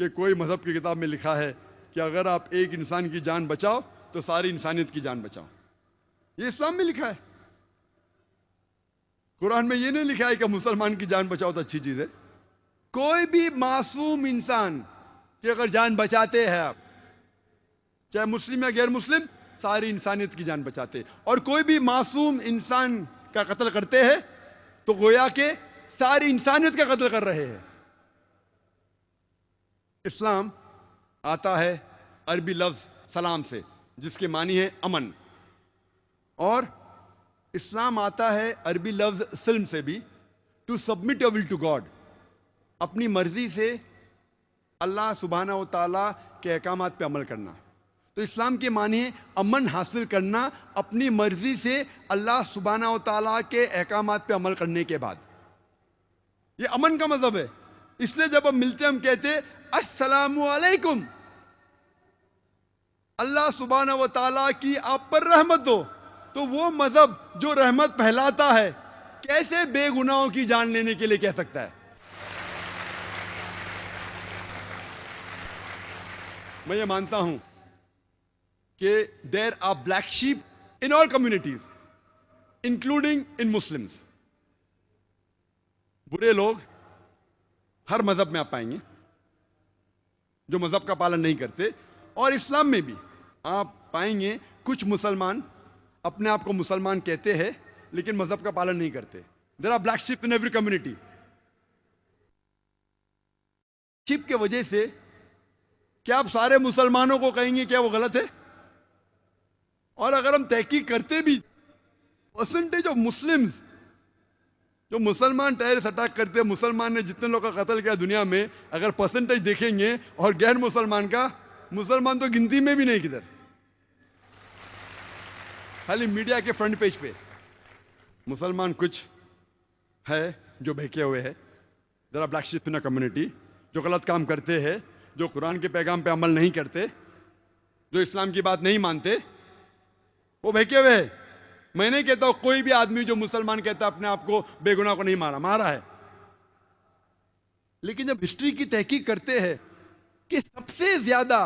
कि कोई मजहब की किताब में लिखा है कि अगर आप एक इंसान की जान बचाओ तो सारी इंसानियत की जान बचाओ। ये इस्लाम में लिखा है। कुरान में ये नहीं लिखा है कि मुसलमान की जान बचाओ तो अच्छी चीज है। कोई भी मासूम इंसान की अगर जान बचाते हैं आप, चाहे मुस्लिम या गैर मुस्लिम, सारी इंसानियत की जान बचाते। और कोई भी मासूम इंसान का कत्ल करते हैं तो गोया के सारी इंसानियत का कत्ल कर रहे हैं। इस्लाम आता है अरबी लफ्ज सलाम से, जिसके मानी है अमन, और इस्लाम आता है अरबी लफ्ज सिल्म से भी, to submit your will to God, अपनी मर्जी से अल्लाह सुब्हाना व तआला के अहकामात पे अमल करना। तो इस्लाम के मानी है अमन हासिल करना अपनी मर्जी से अल्लाह सुब्हाना व तआला के अहकामात पे अमल करने के बाद। ये अमन का मजहब है। इसलिए जब हम मिलते हम कहते अस्सलामु अलैकुम, अल्लाह सुब्हाना व तआला की आप पर रहमत हो। तो वो मजहब जो रहमत फैलाता है कैसे बेगुनाहों की जान लेने के लिए कह सकता है? मैं ये मानता हूं कि there are black sheep in all communities including in Muslims. बुरे लोग हर मजहब में आप पाएंगे जो मजहब का पालन नहीं करते, और इस्लाम में भी आप पाएंगे कुछ मुसलमान अपने आप को मुसलमान कहते हैं लेकिन मजहब का पालन नहीं करते। There are black sheep in every community. Sheep की वजह से क्या आप सारे मुसलमानों को कहेंगे क्या वो गलत है? और अगर हम तहकीक करते भी, परसेंटेज ऑफ मुस्लिम्स जो मुसलमान टेररिस्ट अटैक करते हैं, मुसलमान ने जितने लोगों का कत्ल किया दुनिया में, अगर परसेंटेज देखेंगे और गैर मुसलमान का, मुसलमान तो गिनती में भी नहीं किधर, खाली मीडिया के फ्रंट पेज पे मुसलमान कुछ है जो बहके हुए है। There are black sheep in a community जो गलत काम करते हैं, जो कुरान के पैगाम पे अमल नहीं करते, जो इस्लाम की बात नहीं मानते, वो बहके हुए हैं। मैं नहीं कहता हूं कोई भी आदमी जो मुसलमान कहता अपने आप को बेगुनाह को नहीं मारा, मारा है। लेकिन जब हिस्ट्री की तहकीक करते हैं कि सबसे ज्यादा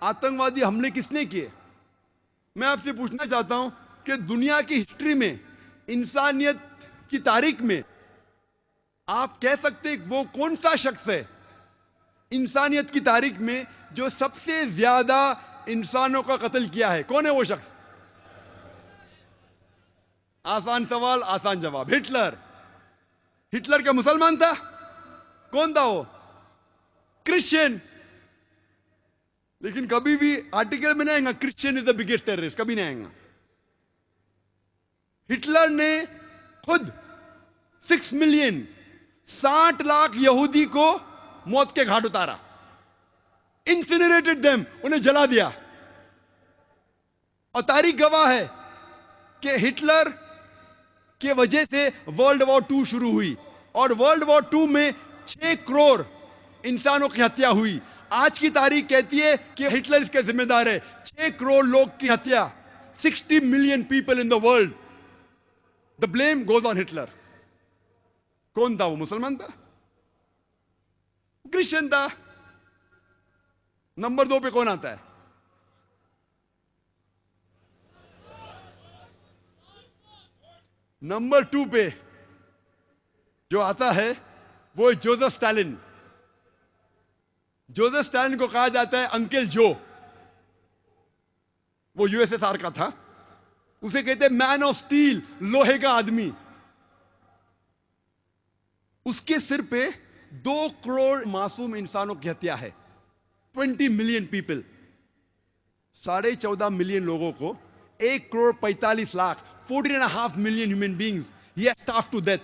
आतंकवादी हमले किसने किए, मैं आपसे पूछना चाहता हूं कि दुनिया की हिस्ट्री में, इंसानियत की तारीख में आप कह सकते हैं वो कौन सा शख्स है इंसानियत की तारीख में जो सबसे ज्यादा इंसानों का कत्ल किया है? कौन है वो शख्स? आसान सवाल आसान जवाब, हिटलर। हिटलर क्या मुसलमान था? कौन था वो? क्रिश्चियन। लेकिन कभी भी आर्टिकल में नहीं आएगा Christian is the biggest terrorist, कभी नहीं आएगा। हिटलर ने खुद 6 मिलियन 60 लाख यहूदी को मौत के घाट उतारा, इंसिनरेटेड देम, उन्हें जला दिया। और तारीख गवाह है कि हिटलर के वजह से वर्ल्ड वॉर 2 शुरू हुई, और वर्ल्ड वॉर 2 में 6 करोड़ इंसानों की हत्या हुई। आज की तारीख कहती है कि हिटलर इसके जिम्मेदार है। 6 करोड़ लोग की हत्या, 60 million people in the world, the blame goes on Hitler. कौन था वो? मुसलमान था? क्रिश्चियन था? नंबर 2 पे कौन आता है? नंबर 2 पे जो आता है वो है जोसेफ स्टालिन। जोसेफ स्टालिन को कहा जाता है अंकल जो। वो यूएसएसआर का था, उसे कहते हैं मैन ऑफ स्टील, लोहे का आदमी। उसके सिर पे 2 करोड़ मासूम इंसानों की हत्या है, 20 मिलियन पीपल। 14.5 मिलियन लोगों को 1 crore 45 lakh 14.5 million human beings ही हैज स्टार्व्ड टू डेथ।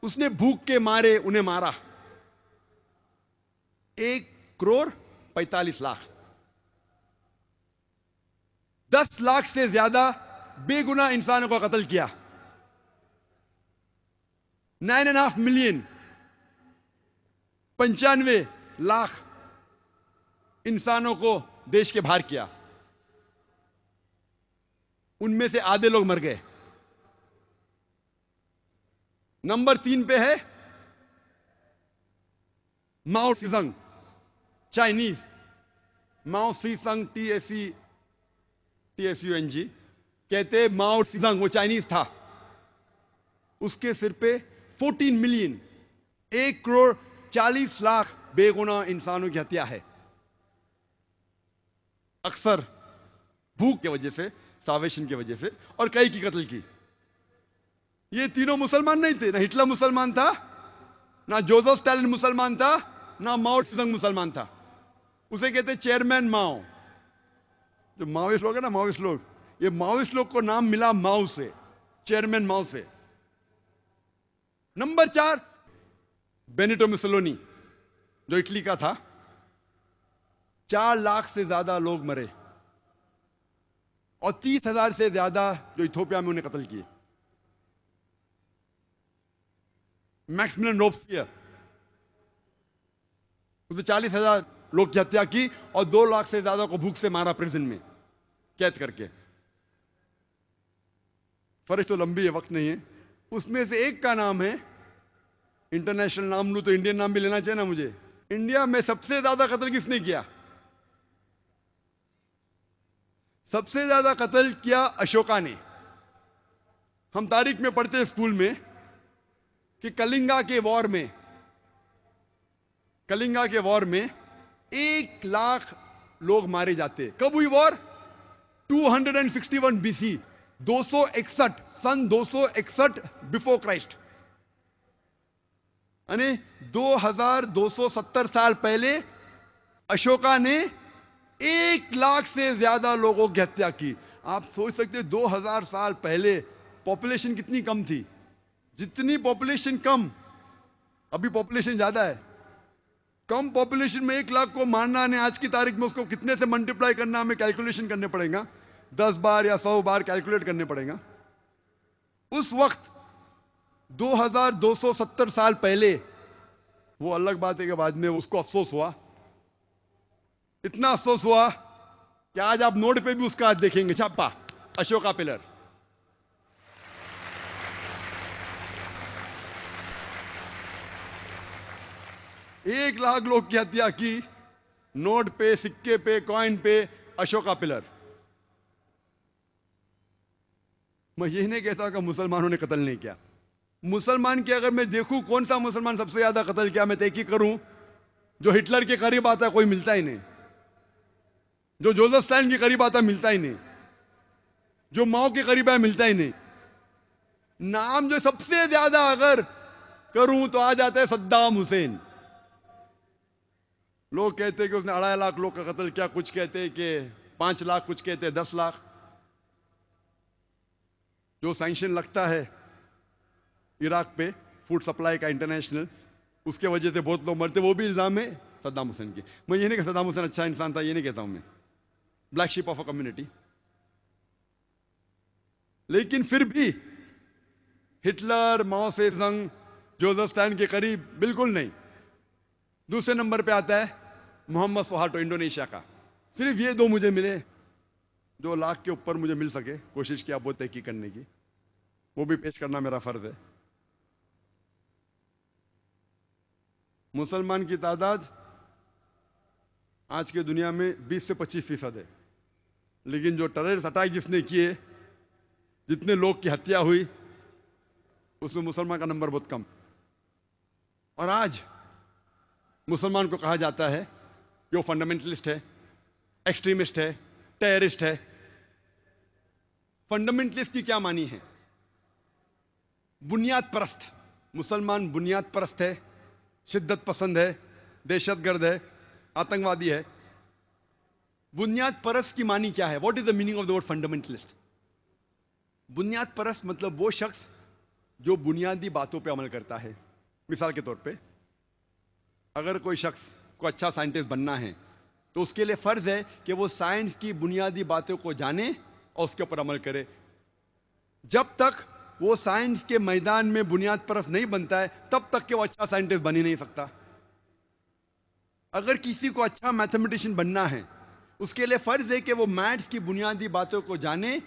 उसने भूख के मारे उन्हें मारा। 1 करोड़ 45 लाख, 10 लाख से ज्यादा बेगुनाह इंसानों का कत्ल किया। 9.5 मिलियन 95 लाख इंसानों को देश के बाहर किया। उनमें से आधे लोग मर गए। नंबर 3 पे है माओ सीजंग, चाइनीज। माओ सीजंग, TSUNG कहते माओ सीजंग, वो चाइनीज था। उसके सिर पे 14 मिलियन 1 करोड़ 40 लाख बेगुनाह इंसानों की हत्या है, अक्सर भूख की वजह से, स्टार्वेशन की वजह से, और कई की कत्ल की। ये तीनों मुसलमान नहीं थे। ना हिटलर मुसलमान था, ना जोसेफ स्टालिन मुसलमान था, ना माओ त्से मुसलमान था। उसे कहते चेयरमैन माओ। जो माओइस्ट लोग है ना, माओइस्ट लोग, ये माओइस्ट लोग को नाम मिला माओ से, चेयरमैन माओ से। नंबर 4 बेनिटो मुसोलिनी जो इटली का था, 4 लाख से ज्यादा लोग मरे और 30,000 से ज्यादा जो इथियोपिया में उन्हें कत्ल किए। मैक्सिमिलियन रोबस्पियर, उसने 40,000 लोग की हत्या की और 2 लाख से ज्यादा को भूख से मारा प्रिजन में कैद करके। फरिश तो लंबी है, वक्त नहीं है। उसमें से एक का नाम है, इंटरनेशनल नाम लूं तो इंडियन नाम भी लेना चाहिए ना मुझे। इंडिया में सबसे ज्यादा कत्ल किसने किया? सबसे ज्यादा कत्ल किया अशोका ने। हम तारीख में पढ़ते हैं स्कूल में कि कलिंगा के वॉर में 1 लाख लोग मारे जाते। कब हुई वॉर? 261 BC, 261 सन 261 बिफोर क्राइस्ट, यानी 2270 साल पहले अशोका ने 1 लाख से ज्यादा लोगों की हत्या की। आप सोच सकते हो 2000 साल पहले पॉपुलेशन कितनी कम थी। जितनी पॉपुलेशन कम, अभी पॉपुलेशन ज्यादा है। कम पॉपुलेशन में 1 लाख को मारना ने आज की तारीख में उसको कितने से मल्टीप्लाई करना, हमें कैलकुलेशन करने पड़ेगा, 10 बार या 100 बार कैलकुलेट करने पड़ेगा। उस वक्त 2270 साल पहले, वो अलग बात है कि बाद में उसको अफसोस हुआ, इतना अफसोस हुआ कि आज आप नोट पे भी उसका हाथ देखेंगे छापा, अशोका पिलर। एक लाख लोग की हत्या की, नोट पे, सिक्के पे, कॉइन पे, अशोका पिलर। मैं यही नहीं कहता कि मुसलमानों ने कत्ल नहीं किया। मुसलमान की अगर मैं देखूं कौन सा मुसलमान सबसे ज्यादा कत्ल किया, मैं तहकीक करूं, जो हिटलर के करीब आता है कोई मिलता ही नहीं, जो जोसेफ स्टालिन के करीब आता है मिलता ही नहीं, जो माओ के करीब है मिलता ही नहीं। नाम जो सबसे ज्यादा अगर करूं तो आ जाता है सद्दाम हुसैन। लोग कहते हैं कि उसने 2.5 लाख लोग का कत्ल किया, कुछ कहते हैं कि 5 लाख, कुछ कहते हैं 10 लाख। जो सैंक्शन लगता है इराक पे फूड सप्लाई का इंटरनेशनल, उसके वजह से बहुत लोग मरते, वो भी इल्जाम है सद्दाम हुसैन की। मैं ये नहीं कि सद्दाम हुसैन अच्छा इंसान था, ये नहीं कहता हूं मैं, black sheep of a community. लेकिन फिर भी हिटलर, माओ से जंग, जोसेफ स्टालिन के करीब बिल्कुल नहीं। दूसरे नंबर पे आता है मोहम्मद सुहार्टो, इंडोनेशिया का। सिर्फ ये 2 मुझे मिले, 2 लाख के ऊपर मुझे मिल सके। कोशिश किया बहुत तहकीक करने की, वो भी पेश करना मेरा फर्ज है। मुसलमान की तादाद आज की दुनिया में 20 से 25% है, लेकिन जो टेररिस्ट अटैक जिसने किए, जितने लोग की हत्या हुई, उसमें मुसलमान का नंबर बहुत कम। और आज मुसलमान को कहा जाता है कि वो फंडामेंटलिस्ट है, एक्सट्रीमिस्ट है, टेररिस्ट है। फंडामेंटलिस्ट की क्या मानी है? बुनियाद परस्त। मुसलमान बुनियाद परस्त है, शिद्दत पसंद है, दहशतगर्द है, आतंकवादी है। बुनियाद परस्त की मानी क्या है? What is the meaning of the word fundamentalist? बुनियाद परस्त मतलब वो शख्स जो बुनियादी बातों पे अमल करता है। मिसाल के तौर पे, अगर कोई शख्स को अच्छा साइंटिस्ट बनना है तो उसके लिए फर्ज है कि वो साइंस की बुनियादी बातों को जाने और उसके ऊपर अमल करे। जब तक वो साइंस के मैदान में बुनियाद परस्त नहीं बनता है, तब तक कि वो अच्छा साइंटिस्ट बन ही नहीं सकता। अगर किसी को अच्छा मैथमेटिशियन बनना है, उसके लिए फर्ज है कि वो मैथ्स की बुनियादी बातों को जाने